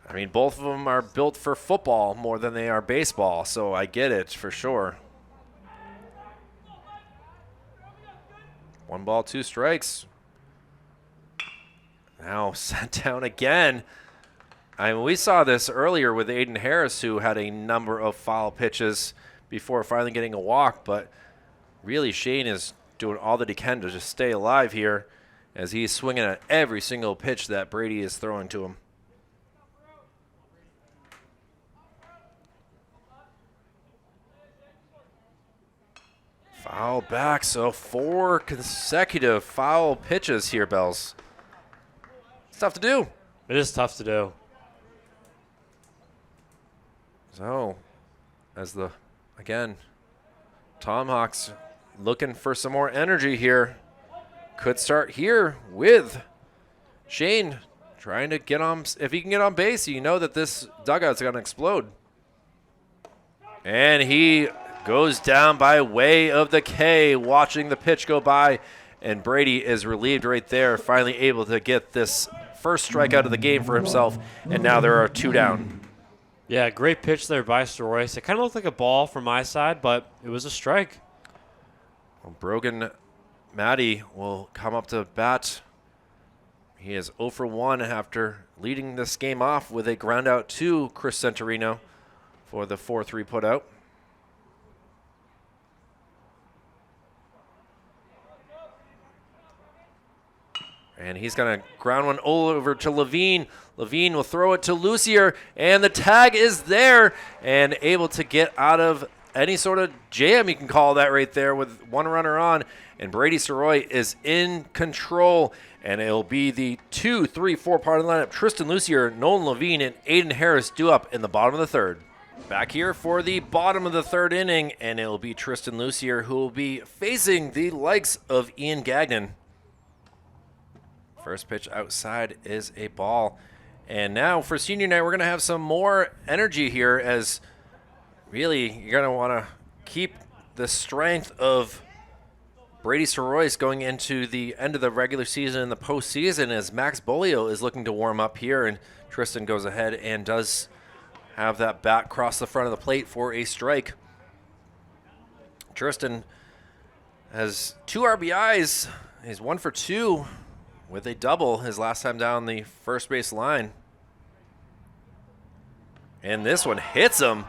I mean, both of them are built for football more than they are baseball, so I get it for sure. 1 ball, 2 strikes. Now sent down again. I mean, we saw this earlier with Aiden Harris, who had a number of foul pitches before finally getting a walk, but really Shane is doing all that he can to just stay alive here as he's swinging at every single pitch that Brady is throwing to him. Foul back, so 4 consecutive foul pitches here, Bells. It's tough to do. It is tough to do. So, as again, Tomahawks looking for some more energy here. Could start here with Shane trying to get on. If he can get on base, you know that this dugout's going to explode. And he goes down by way of the K, watching the pitch go by. And Brady is relieved right there, finally able to get this first strikeout of the game for himself. And now there are 2 down. Yeah, great pitch there by Soroyce. It kind of looked like a ball from my side, but it was a strike. Well, Brogan Matty will come up to bat. He is 0 for 1 after leading this game off with a ground out to Chris Centurino for the 4-3 putout. And he's going to ground one over to Levine. Levine will throw it to Lucier, and the tag is there and able to get out of any sort of jam, you can call that right there, with 1 runner on. And Brady Soroy is in control, and it'll be the 2, 3, 4 part of the lineup. Tristan Lucier, Nolan Levine, and Aiden Harris due up in the bottom of the 3rd. Back here for the bottom of the 3rd inning, and it'll be Tristan Lucier who will be facing the likes of Ian Gagnon. First pitch outside is a ball. And now for senior night, we're going to have some more energy here, as really you're going to want to keep the strength of Brady Soroyce going into the end of the regular season and the postseason, as Max Bolio is looking to warm up here, and Tristan goes ahead and does have that bat cross the front of the plate for a strike. Tristan has 2 RBIs. He's 1 for 2 with a double his last time down the first base line. And this one hits him,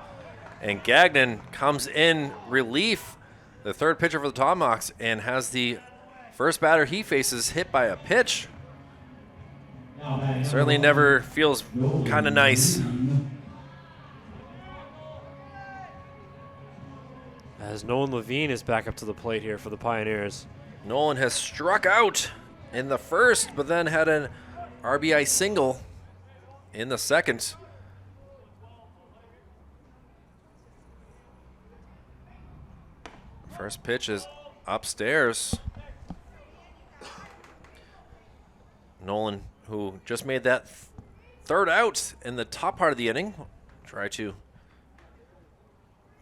and Gagnon comes in relief, the 3rd pitcher for the Tomahawks, and has the first batter he faces hit by a pitch. Certainly never feels kind of nice. As Nolan Levine is back up to the plate here for the Pioneers. Nolan has struck out in the first, but then had an RBI single in the second. First pitch is upstairs. Nolan, who just made that 3rd out in the top part of the inning, try to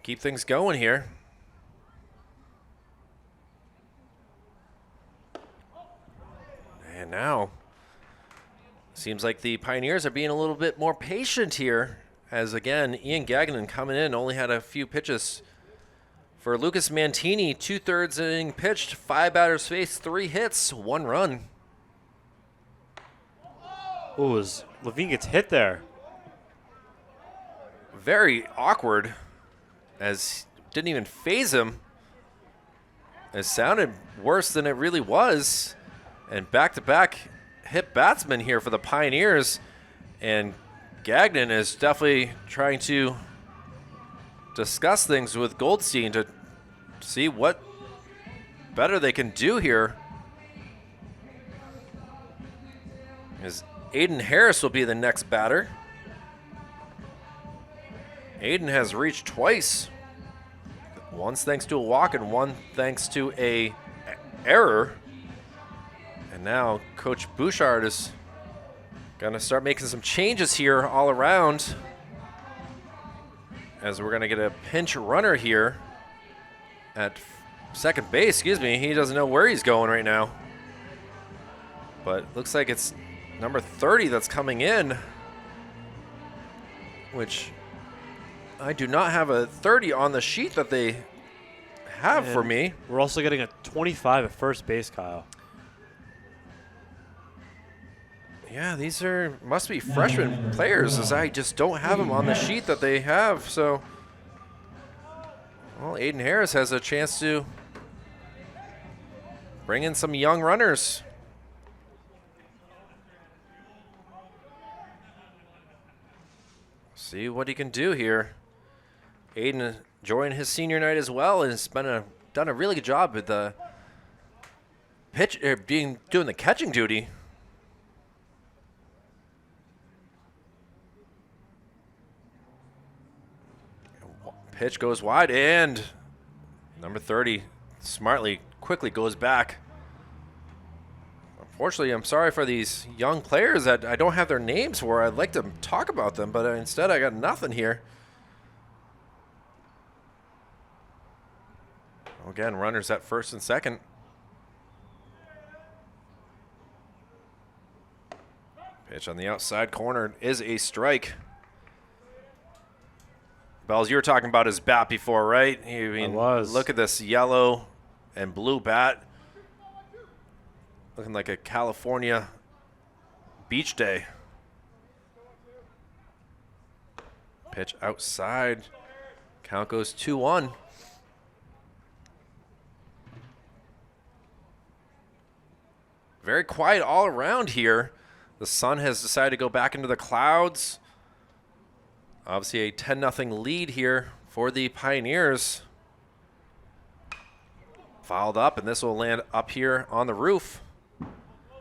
keep things going here. And now, seems like the Pioneers are being a little bit more patient here, as again, Ian Gagnon coming in, only had a few pitches. For Lucas Mantini, 2/3 inning pitched, 5 batters faced, 3 hits, 1 run. Ooh, as Levine gets hit there. Very awkward, as didn't even phase him. It sounded worse than it really was. And back-to-back hit batsmen here for the Pioneers. And Gagnon is definitely trying to discuss things with Goldstein to see what better they can do here. As Aiden Harris will be the next batter. Aiden has reached twice. Once thanks to a walk and one thanks to a error. And now Coach Bouchard is going to start making some changes here all around, as we're going to get a pinch runner here at second base. Excuse me. He doesn't know where he's going right now. But looks like it's number 30 that's coming in, which I do not have a 30 on the sheet that they have for me. We're also getting a 25 at first base, Kyle. Yeah, these must be freshman players, as I just don't have them on the sheet that they have. So, well, Aiden Harris has a chance to bring in some young runners. See what he can do here. Aiden enjoying his senior night as well, and has done a really good job with the doing the catching duty. Pitch goes wide, and number 30 smartly, quickly goes back. Unfortunately, I'm sorry for these young players that I don't have their names for. I'd like to talk about them, but instead I got nothing here. Again, runners at first and second. Pitch on the outside corner is a strike. Bells, you were talking about his bat before, right? I mean, look at this yellow and blue bat. Looking like a California beach day. Pitch outside. Count goes 2-1. Very quiet all around here. The sun has decided to go back into the clouds. Obviously a 10-0 lead here for the Pioneers. Fouled up, and this will land up here on the roof.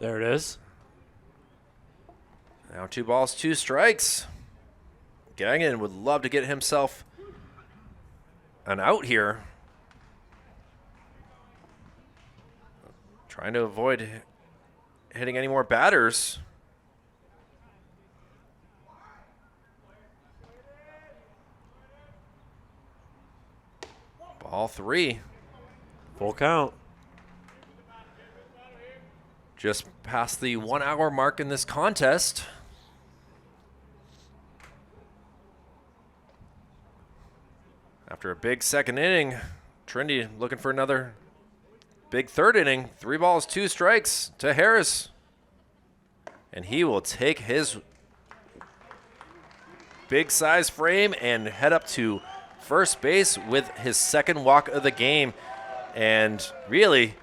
There it is. Now 2 balls, 2 strikes. Gagnon would love to get himself an out here. Trying to avoid hitting any more batters. Ball 3. Full count. Just past the 1 hour mark in this contest. After a big second inning, Trinity looking for another big third inning. 3 balls, 2 strikes to Harris. And he will take his big size frame and head up to first base with his second walk of the game. And really,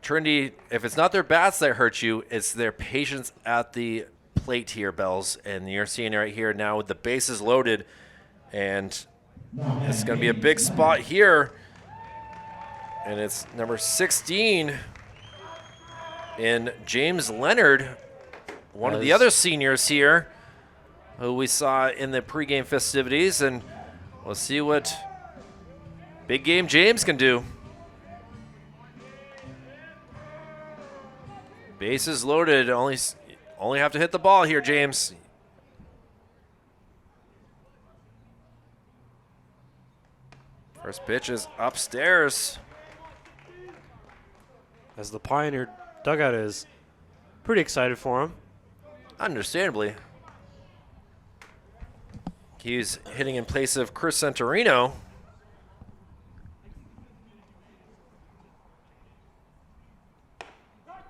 Trinity, if it's not their bats that hurt you, it's their patience at the plate here, Bells. And you're seeing it right here now with the bases loaded. And it's going to be a big spot here. And it's number 16 in James Leonard, one of the other seniors here, who we saw in the pregame festivities. And we'll see what big game James can do. Bases loaded. Only have to hit the ball here, James. First pitch is upstairs. As the Pioneer dugout is pretty excited for him. Understandably. He's hitting in place of Chris Santorino.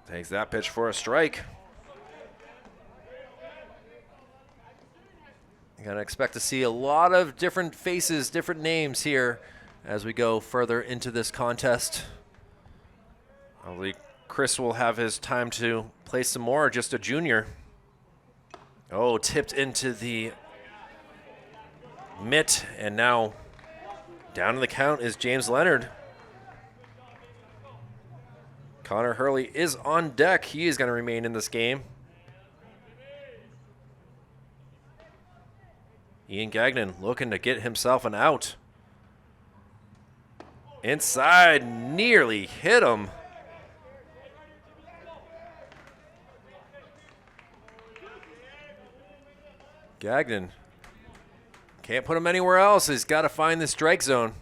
Takes that pitch for a strike. You're going to expect to see a lot of different faces, different names here as we go further into this contest. Hopefully Chris will have his time to play some more, just a junior. Oh, tipped into the mitt, and now down in the count is James Leonard. Connor Hurley is on deck. He is going to remain in this game. Ian Gagnon looking to get himself an out. Inside, nearly hit him. Gagnon can't put him anywhere else. He's got to find the strike zone.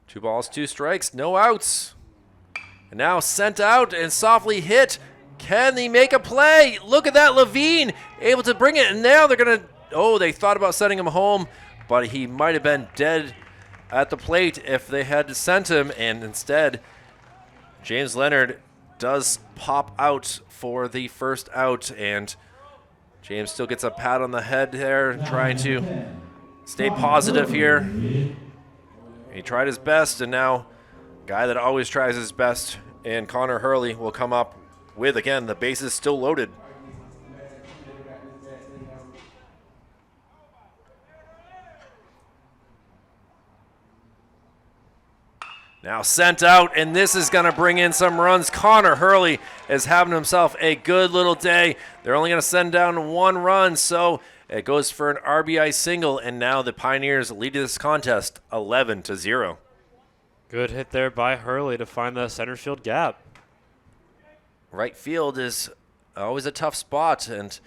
Two balls, 2 strikes, no outs. And now sent out and softly hit. Can they make a play? Look at that, Levine able to bring it. And now they're going to, oh, they thought about sending him home, but he might have been dead at the plate if they had sent him. And instead, James Leonard does pop out for the first out. And James still gets a pat on the head there, trying to stay positive here. He tried his best, and now guy that always tries his best, and Connor Hurley will come up with, again, the bases still loaded. Now sent out, and this is going to bring in some runs. Connor Hurley is having himself a good little day. They're only going to send down 1 run, so it goes for an RBI single, and now the Pioneers lead this contest 11-0. Good hit there by Hurley to find the center field gap. Right field is always a tough spot, and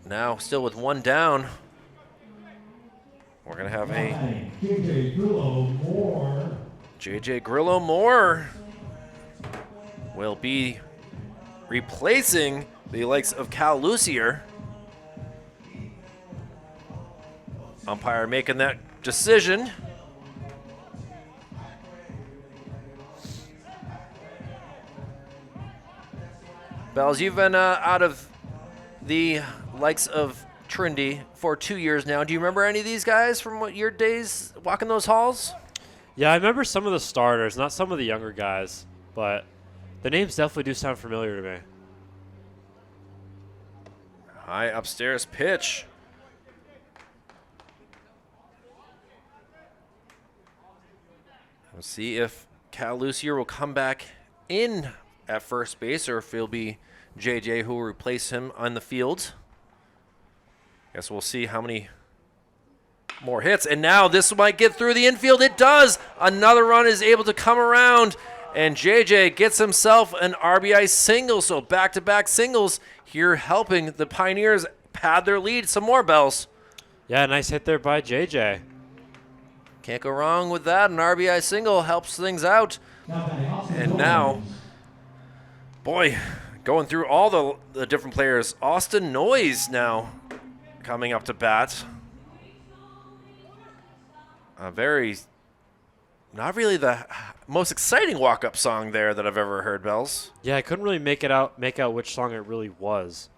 now still with 1 down, we're going to have a JJ Grillo Moore will be replacing the likes of Cal Lucier. Umpire making that decision. Bells, you've been out of the likes of Trinity for 2 years now. Do you remember any of these guys from what your days walking those halls? Yeah, I remember some of the starters, not some of the younger guys, but the names definitely do sound familiar to me. High upstairs pitch. We'll see if Cal Lucier will come back in at first base or if it'll be JJ who will replace him on the field. Guess we'll see how many more hits. And now this might get through the infield. It does. Another run is able to come around, and JJ gets himself an RBI single. So back-to-back singles here helping the Pioneers pad their lead some more, Bells. Yeah, nice hit there by JJ. Can't go wrong with that. An RBI single helps things out. And now, boy, going through all the different players. Austin Noyes now coming up to bat. A very, not really the most exciting walk-up song there that I've ever heard, Bells. Yeah, I couldn't really make out which song it really was,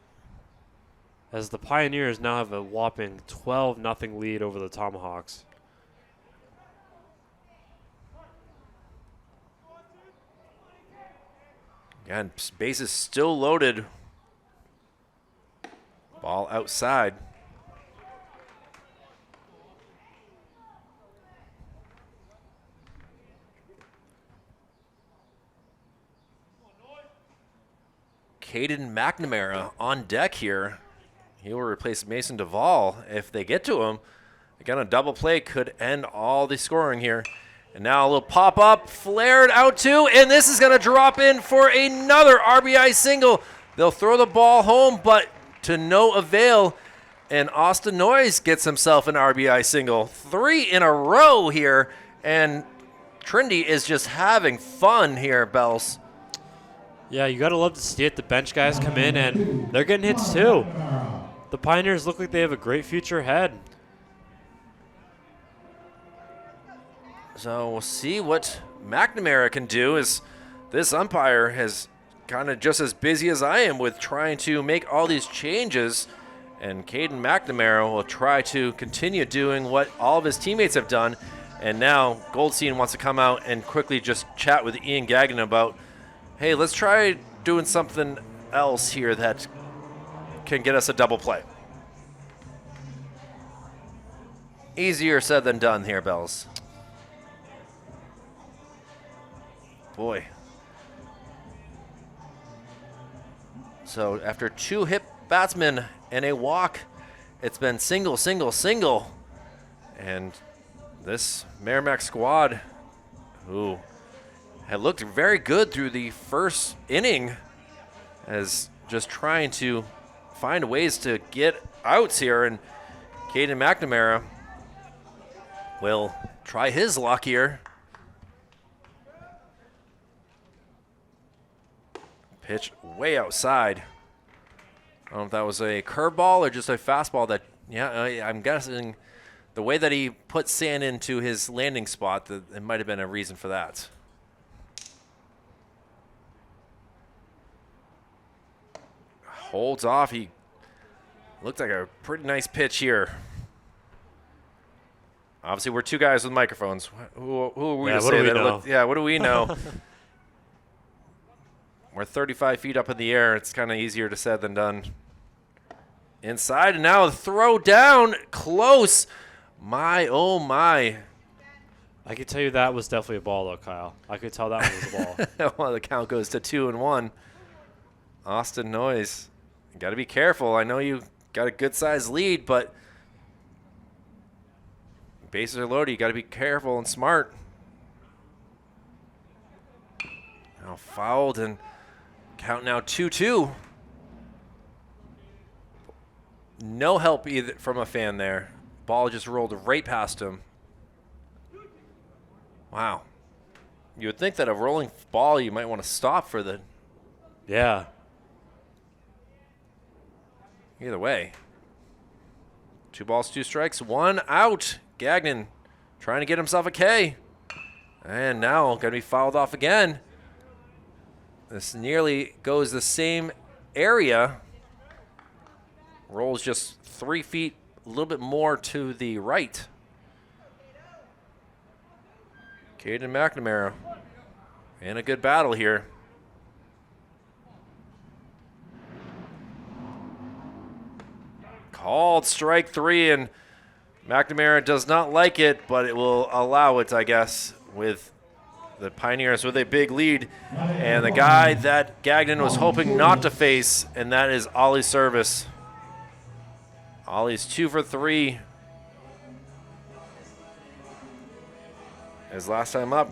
as the Pioneers now have a whopping 12-0 lead over the Tomahawks. Again, bases still loaded. Ball outside. Caden McNamara on deck here. He will replace Mason Duvall if they get to him. Again, a double play could end all the scoring here. And now a little pop-up, flared out too, and this is going to drop in for another RBI single. They'll throw the ball home, but to no avail. And Austin Noyes gets himself an RBI single. 3 in a row here, and Trinity is just having fun here, Bells. Yeah, you got to love to see it. The bench guys come in, and they're getting hits too. The Pioneers look like they have a great future ahead. So we'll see what McNamara can do, as this umpire is kind of just as busy as I am with trying to make all these changes. And Caden McNamara will try to continue doing what all of his teammates have done. And now Goldstein wants to come out and quickly just chat with Ian Gagnon about, hey, let's try doing something else here that can get us a double play. Easier said than done here, Bells. Boy. So after 2 hit batsmen and a walk, it's been single, single, single. And this Merrimack squad, who had looked very good through the first inning, is just trying to find ways to get outs here. And Caden McNamara will try his luck here. Pitch way outside. I don't know if that was a curveball or just a fastball that, yeah, I'm guessing the way that he put sand into his landing spot, that it might have been a reason for that. Holds off. He Looked like a pretty nice pitch here. Obviously, we're two guys with microphones. Who are we to say that? What do we know? We're 35 feet up in the air. It's kind of easier to said than done. Inside, and now a throw down. Close. My, oh my. I could tell you that was definitely a ball, though, Kyle. I could tell that one was a ball. Well, the count goes to 2-1. Austin Noyes. You got to be careful. I know you got a good-sized lead, but bases are loaded. You got to be careful and smart. Now fouled, and count now 2-2. No help either from a fan there. Ball just rolled right past him. Wow. You would think that a rolling ball you might want to stop for the... Yeah. Either way. 2 balls, 2 strikes, 1 out. Gagnon trying to get himself a K. And now going to be fouled off again. This nearly goes the same area. Rolls just 3 feet, a little bit more to the right. Caden McNamara in a good battle here. Called strike 3, and McNamara does not like it, but it will allow it, I guess, with the Pioneers with a big lead. And the guy that Gagnon was hoping not to face, and that is Ollie Service. Ollie's 2 for 3. His last time up,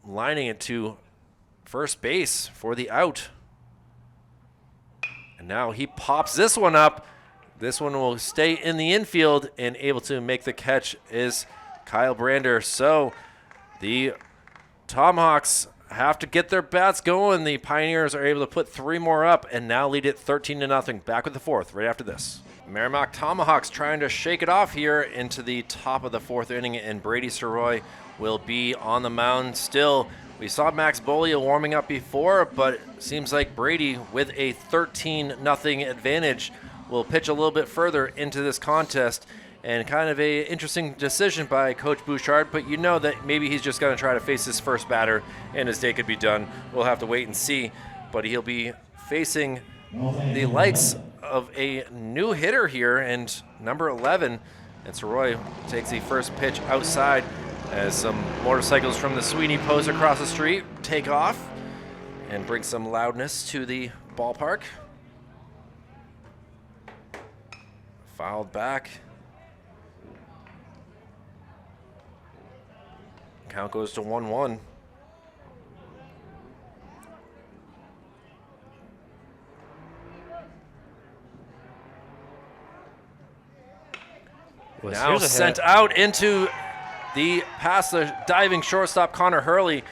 lining it to first base for the out. And now he pops this one up. This one will stay in the infield, and able to make the catch is Kyle Brander. So the Tomahawks have to get their bats going. The Pioneers are able to put 3 more up and now lead it 13-0. Back with the 4th right after this. Merrimack Tomahawks trying to shake it off here into the top of the 4th inning, and Brady Soroy will be on the mound still. We saw Max Bolio warming up before, but it seems like Brady, with a 13-0 advantage, will pitch a little bit further into this contest. And kind of a interesting decision by Coach Bouchard, but you know that maybe he's just going to try to face his first batter and his day could be done. We'll have to wait and see, but he'll be facing the likes of a new hitter here, and number 11. And Soroy takes the first pitch outside as some motorcycles from the Sweeney Post across the street take off and bring some loudness to the ballpark. Fouled back. Count goes to 1-1. Now sent out into the past the diving shortstop Connor Hurley,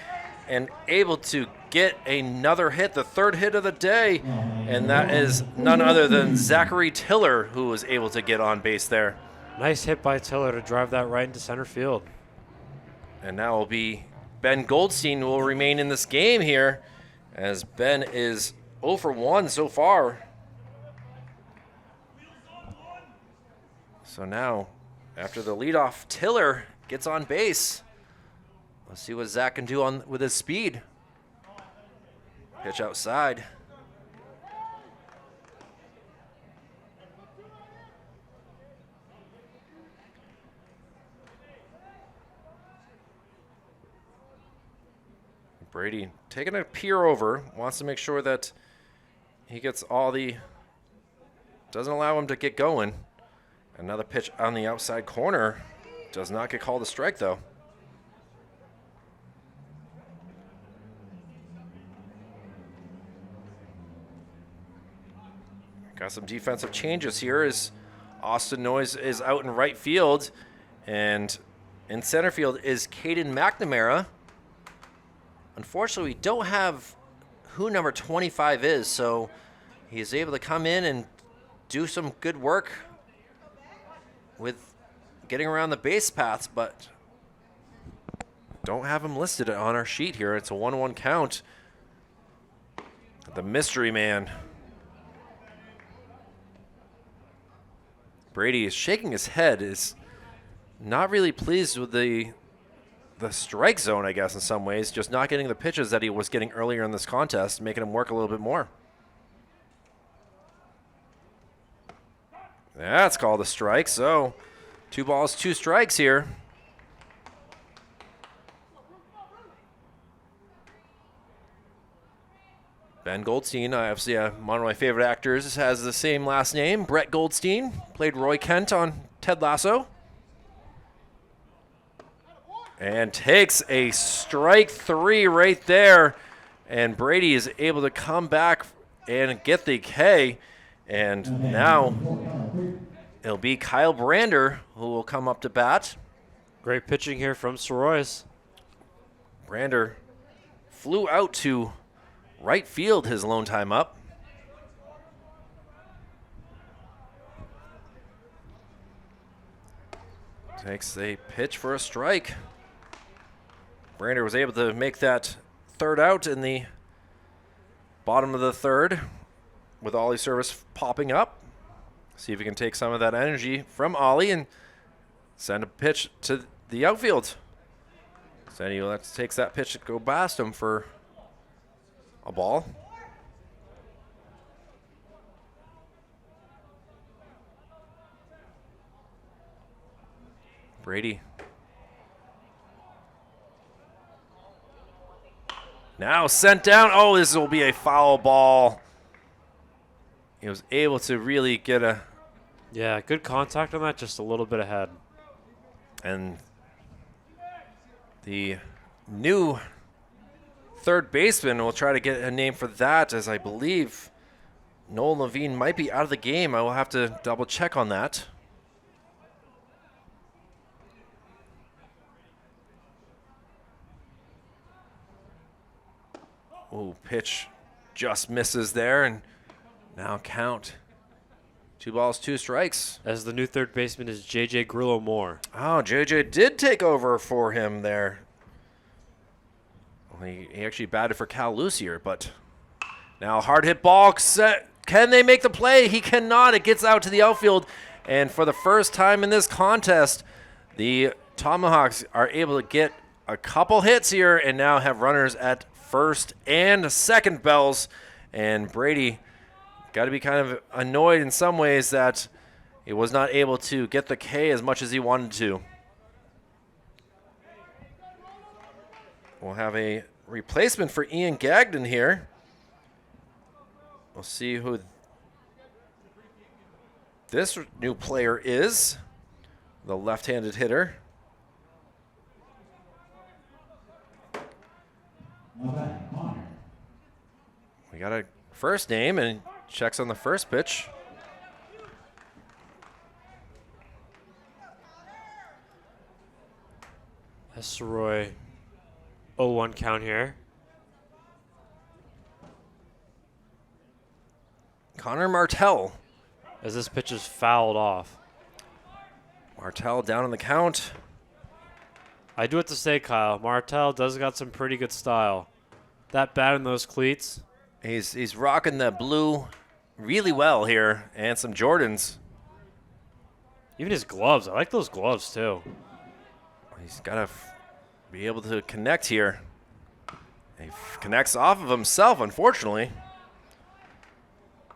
and able to get another hit, the 3rd hit of the day, and that is none other than Zachary Tiller, who was able to get on base there. Nice hit by Tiller to drive that right into center field. And now will be Ben Goldstein will remain in this game here, as Ben is 0 for 1 so far. So now, after the leadoff, Tiller gets on base. Let's see what Zach can do with his speed. Pitch outside. Brady taking a peer over, wants to make sure that he gets all the, doesn't allow him to get going. Another pitch on the outside corner. Does not get called a strike, though. Got some defensive changes here as Austin Noyes is out in right field. And in center field is Caden McNamara. Unfortunately, we don't have who number 25 is, so he's able to come in and do some good work with getting around the base paths, but don't have him listed on our sheet here. It's a 1-1 count. The mystery man. Brady is shaking his head, is not really pleased with the strike zone, I guess, in some ways. Just not getting the pitches that he was getting earlier in this contest, making him work a little bit more. That's called a strike, so 2 balls, 2 strikes here. Ben Goldstein, obviously one of my favorite actors, has the same last name. Brett Goldstein played Roy Kent on Ted Lasso. And takes a strike 3 right there. And Brady is able to come back and get the K. And now it'll be Kyle Brander who will come up to bat. Great pitching here from Soroyce. Brander flew out to right field his lone time up. Takes a pitch for a strike. Brander was able to make that 3rd out in the bottom of the 3rd with Ollie Service popping up. See if he can take some of that energy from Ollie and send a pitch to the outfield. So he takes that pitch to go past him for a ball. Brady. Now sent down. Oh, this will be a foul ball. He was able to really get a... Yeah, good contact on that, just a little bit ahead. And the new 3rd baseman will try to get a name for that, as I believe Nolan Levine might be out of the game. I will have to double check on that. Oh, pitch just misses there, and now count 2 balls, 2 strikes. As the new 3rd baseman is J.J. Grillo Moore. Oh, JJ did take over for him there. Well, he actually batted for Cal Lucier, but now hard hit ball set. Can they make the play? He cannot. It gets out to the outfield, and for the first time in this contest, the Tomahawks are able to get a couple hits here and now have runners at 1st and 2nd bells. And Brady got to be kind of annoyed in some ways that he was not able to get the K as much as he wanted to. We'll have a replacement for Ian Gagnon here. We'll see who this new player is, the left-handed hitter. We got a first name and checks on the first pitch. Soroy 0-1 count here. Connor Martell. As this pitch is fouled off. Martell down on the count. I do have to say, Kyle, Martell does got some pretty good style. That bat in those cleats. He's rocking the blue really well here, and some Jordans. Even his gloves. I like those gloves, too. He's got to be able to connect here. He connects off of himself, unfortunately.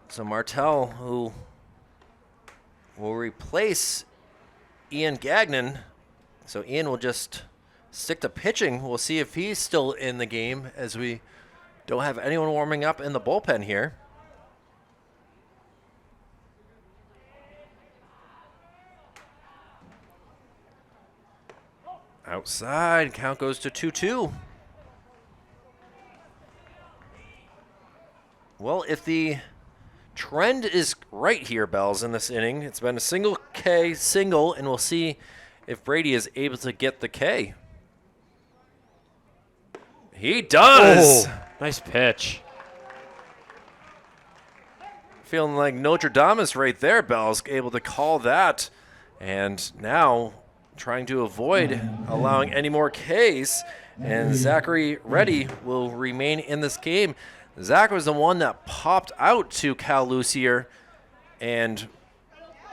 So Martell, who will replace Ian Gagnon. So Ian will just stick to pitching. We'll see if he's still in the game, as we don't have anyone warming up in the bullpen here. Outside, count goes to 2-2. Well, if the trend is right here, Bells, in this inning, it's been a single K, single, and we'll see if Brady is able to get the K. He does! Oh, nice pitch. Feeling like Notre Dame is right there, Bells, able to call that. And now trying to avoid allowing any more Ks. And Zachary Reddy will remain in this game. Zach was the one that popped out to Cal Lucier and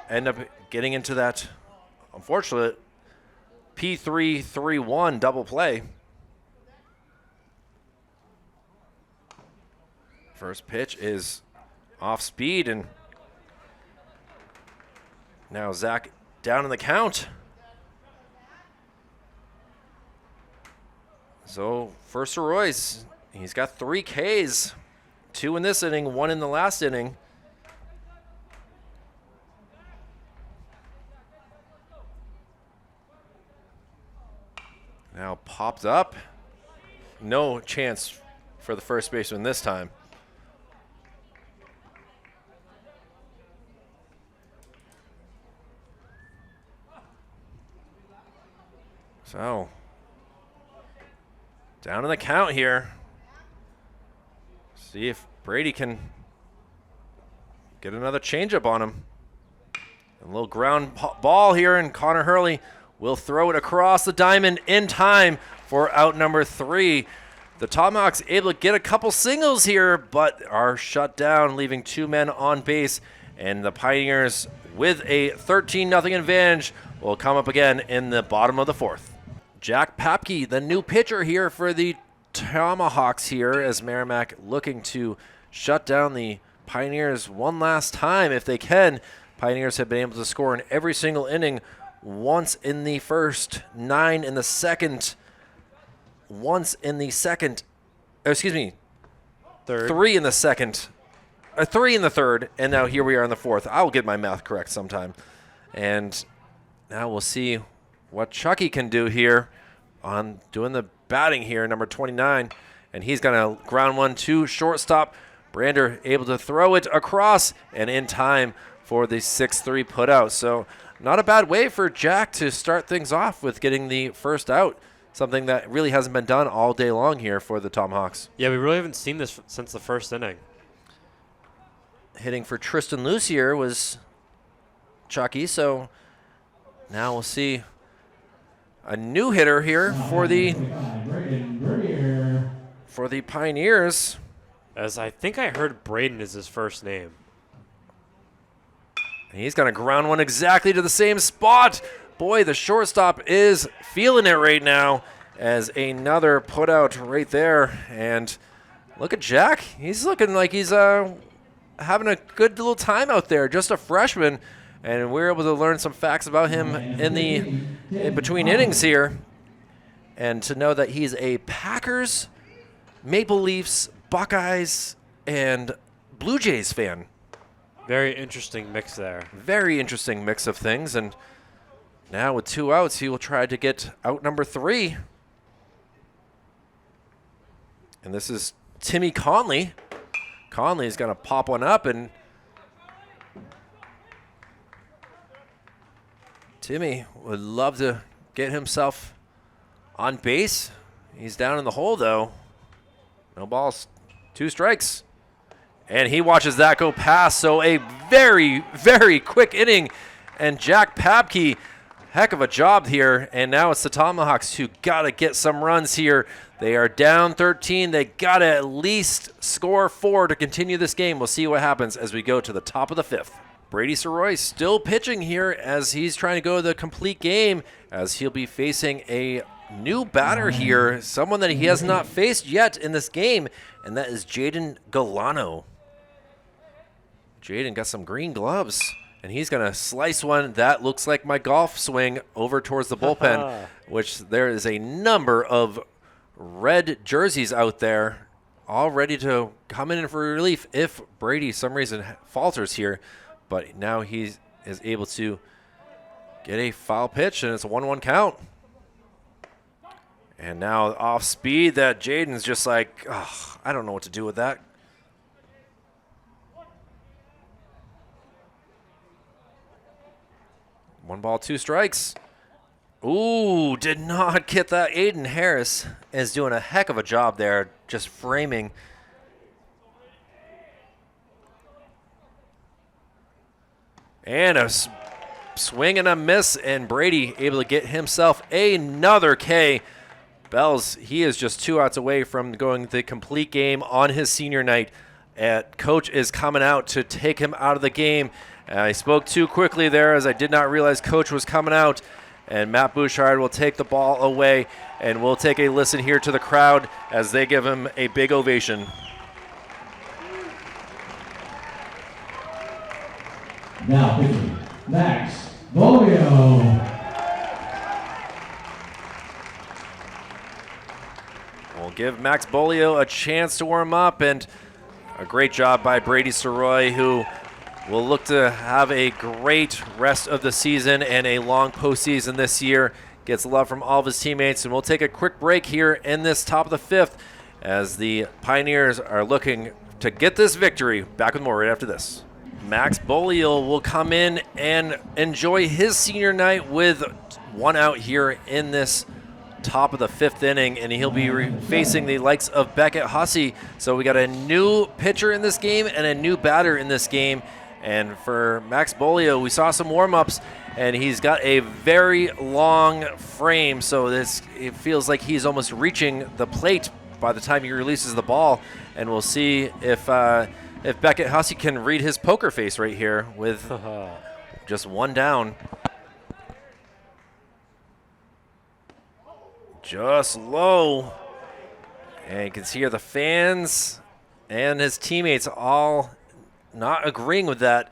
ended up getting into that unfortunate P3-3-1 double play. First pitch is off speed, and now Zach down in the count. So first to Royce, he's got 3 Ks, 2 in this inning, 1 in the last inning. Now popped up. No chance for the first baseman this time. So, down in the count here. See if Brady can get another changeup on him. A little ground ball here, and Connor Hurley will throw it across the diamond in time for out number 3. The Tomahawks able to get a couple singles here, but are shut down, leaving 2 men on base. And the Pioneers, with a 13-0 advantage, will come up again in the bottom of the 4th. Jack Papke, the new pitcher here for the Tomahawks here, as Merrimack looking to shut down the Pioneers one last time if they can. Pioneers have been able to score in every single inning, once in the first, 9 in the second, once in the second, Third. 3 in the second, 3 in the third, and now here we are in the 4th. I'll get my math correct sometime. And now we'll see what Chucky can do here on doing the batting here, number 29. And he's going to ground one to shortstop. Brander able to throw it across and in time for the 6-3 putout. So not a bad way for Jack to start things off with getting the first out, something that really hasn't been done all day long here for the Tomahawks. Yeah, we really haven't seen this since the first inning. Hitting for Tristan Lucier was Chucky, so now we'll see a new hitter here for the Pioneers. As I think I heard Braden is his first name. And he's going to ground one exactly to the same spot. Boy, the shortstop is feeling it right now, as another put out right there. And look at Jack. He's looking like he's having a good little time out there, just a freshman. And we're able to learn some facts about him in between innings here. And to know that he's a Packers, Maple Leafs, Buckeyes, and Blue Jays fan. Very interesting mix there. Very interesting mix of things. And now with 2 outs, he will try to get out number 3. And this is Timmy Conley. Conley's going to pop one up, and Timmy would love to get himself on base. He's down in the hole, though. No balls, 2 strikes. And he watches that go past, so a very, very quick inning. And Jack Papke, heck of a job here. And now it's the Tomahawks who got to get some runs here. They are down 13. They got to at least score 4 to continue this game. We'll see what happens as we go to the top of the 5th. Brady Soroy still pitching here as he's trying to go the complete game, as he'll be facing a new batter here, someone that he has not faced yet in this game, and that is Jaden Galano. Jaden got some green gloves, and he's going to slice one that looks like my golf swing over towards the bullpen, which there is a number of red jerseys out there all ready to come in for relief if Brady, some reason, falters here. But now he is able to get a foul pitch, and it's a 1-1 count. And now off speed, that Jaden's just like, oh, I don't know what to do with that. One ball, 2 strikes. Ooh, did not get that. Aiden Harris is doing a heck of a job there, just framing. And a swing and a miss, and Brady able to get himself another K. Bells, he is just 2 outs away from going the complete game on his senior night. Coach is coming out to take him out of the game, I spoke too quickly there as I did not realize coach was coming out. And Matt Bouchard will take the ball away, and we'll take a listen here to the crowd as they give him a big ovation. Now pitching, Max Bolio. We'll give Max Bolio a chance to warm up, and a great job by Brady Soroy, who will look to have a great rest of the season and a long postseason this year. Gets love from all of his teammates, and we'll take a quick break here in this top of the 5th as the Pioneers are looking to get this victory. Back with more right after this. Max Bolio will come in and enjoy his senior night with 1 out here in this top of the 5th inning, and he'll be facing the likes of Beckett Hussey. So we got a new pitcher in this game and a new batter in this game. And for Max Bolio, we saw some warm-ups, and he's got a very long frame, so it feels like he's almost reaching the plate by the time he releases the ball. And we'll see if Beckett Hussey can read his poker face right here with just 1 down. Just low. And you can see here the fans and his teammates all not agreeing with that.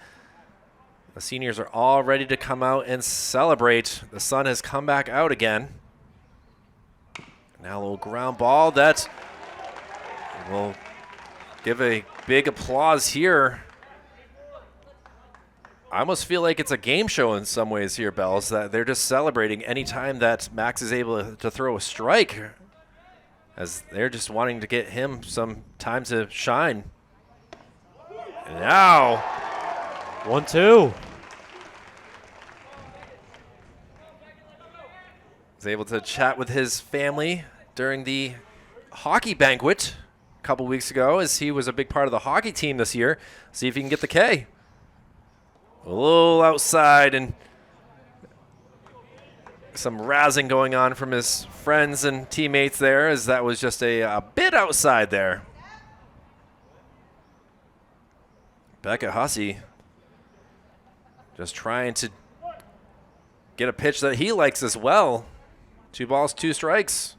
The seniors are all ready to come out and celebrate. The sun has come back out again. Now a little ground ball that will give a big applause here. I almost feel like it's a game show in some ways here, Bells, that they're just celebrating any time that Max is able to throw a strike, as they're just wanting to get him some time to shine. And now 1-2. He's able to chat with his family during the hockey banquet a couple weeks ago, as he was a big part of the hockey team this year. See if he can get the K. A little outside, and some razzing going on from his friends and teammates there, as that was just a bit outside there. Beckett Hussey just trying to get a pitch that he likes as well. 2 balls, 2 strikes.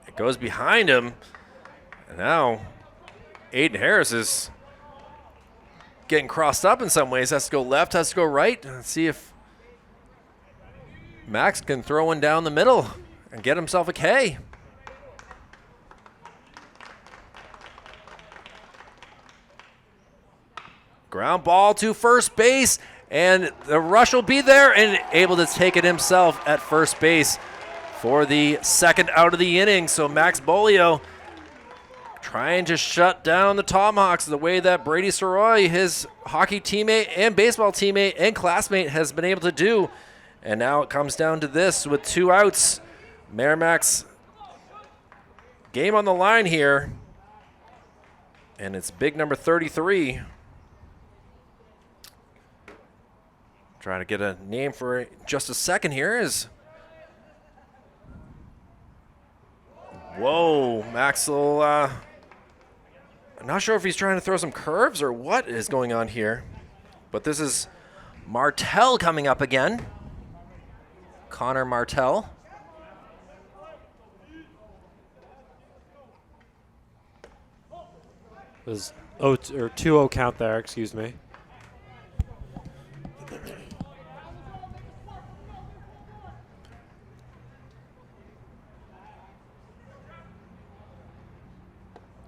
It goes behind him. And now Aiden Harris is getting crossed up in some ways. Has to go left, has to go right. Let's see if Max can throw one down the middle and get himself a K. Ground ball to first base, and the rush will be there, and able to take it himself at first base for the 2nd out of the inning. So Max Bolio trying to shut down the Tomahawks the way that Brady Soroy, his hockey teammate and baseball teammate and classmate, has been able to do. And now it comes down to this with 2 outs. Merrimack's game on the line here, and it's big number 33. Trying to get a name for just a second here is. Whoa, Maxwell. I'm not sure if he's trying to throw some curves or what is going on here. But this is Martell coming up again. Connor Martell. There's 2-0 count there, excuse me.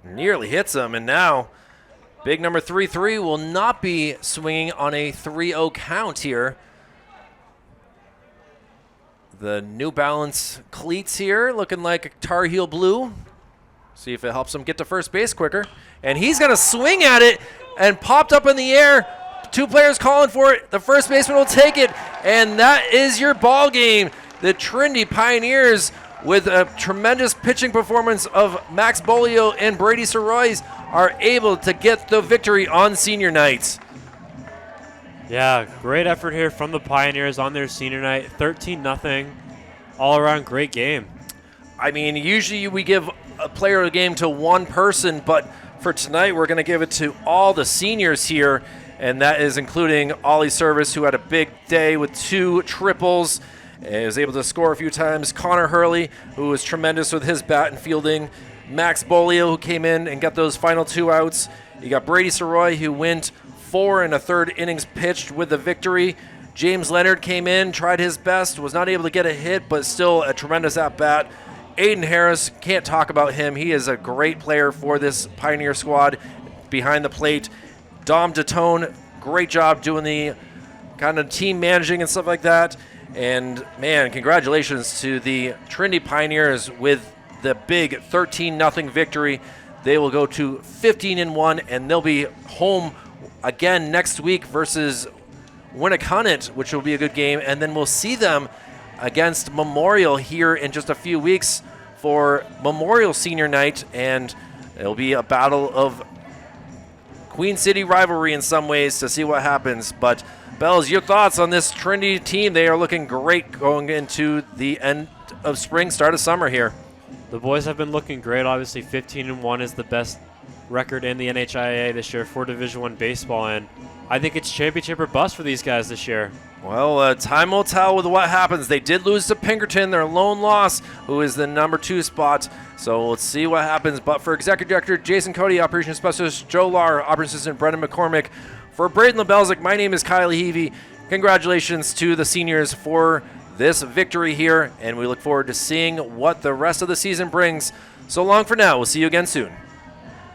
Nearly hits him, and now big number 33 will not be swinging on a 3-0 count here. The New Balance cleats here looking like a Tar Heel blue. See if it helps him get to first base quicker. And he's going to swing at it and popped up in the air. 2 players calling for it. The first baseman will take it, and that is your ball game. The Trinity Pioneers, with a tremendous pitching performance of Max Bolio and Brady Soroy, are able to get the victory on senior night. Yeah, great effort here from the Pioneers on their senior night. 13-0. All around great game. I mean, usually we give a player of the game to one person, but for tonight we're going to give it to all the seniors here. and that is including Ollie Service, who had a big day with 2 triples. And was able to score a few times. Connor Hurley, who was tremendous with his bat and fielding. Max Bolio, who came in and got those final 2 outs. You got Brady Soroy, who went 4 1/3 innings pitched with the victory. James Leonard came in, tried his best, was not able to get a hit, but still a tremendous at-bat. Aiden Harris, can't talk about him. He is a great player for this Pioneer squad behind the plate. Dom DeTone, great job doing the kind of team managing and stuff like that. And, man, congratulations to the Trinity Pioneers with the big 13-0 victory. They will go to 15-1, and they'll be home again next week versus Winnicott, which will be a good game. And then we'll see them against Memorial here in just a few weeks for Memorial Senior Night. And it'll be a battle of Queen City rivalry in some ways to see what happens. But Bells, your thoughts on this Trinity team? They are looking great going into the end of spring, start of summer here. The boys have been looking great. Obviously, 15-1 is the best record in the NHIAA this year for Division I baseball, and I think it's championship or bust for these guys this year. Well, time will tell with what happens. They did lose to Pinkerton, their lone loss, who is the number 2 spot. So let's see what happens. But for Executive Director Jason Cody, Operations Specialist Joe Lahr, Operations Assistant Brendan McCormick, for Braden LeBelzik, my name is Kyle Heavey. Congratulations to the seniors for this victory here, and we look forward to seeing what the rest of the season brings. So long for now. We'll see you again soon.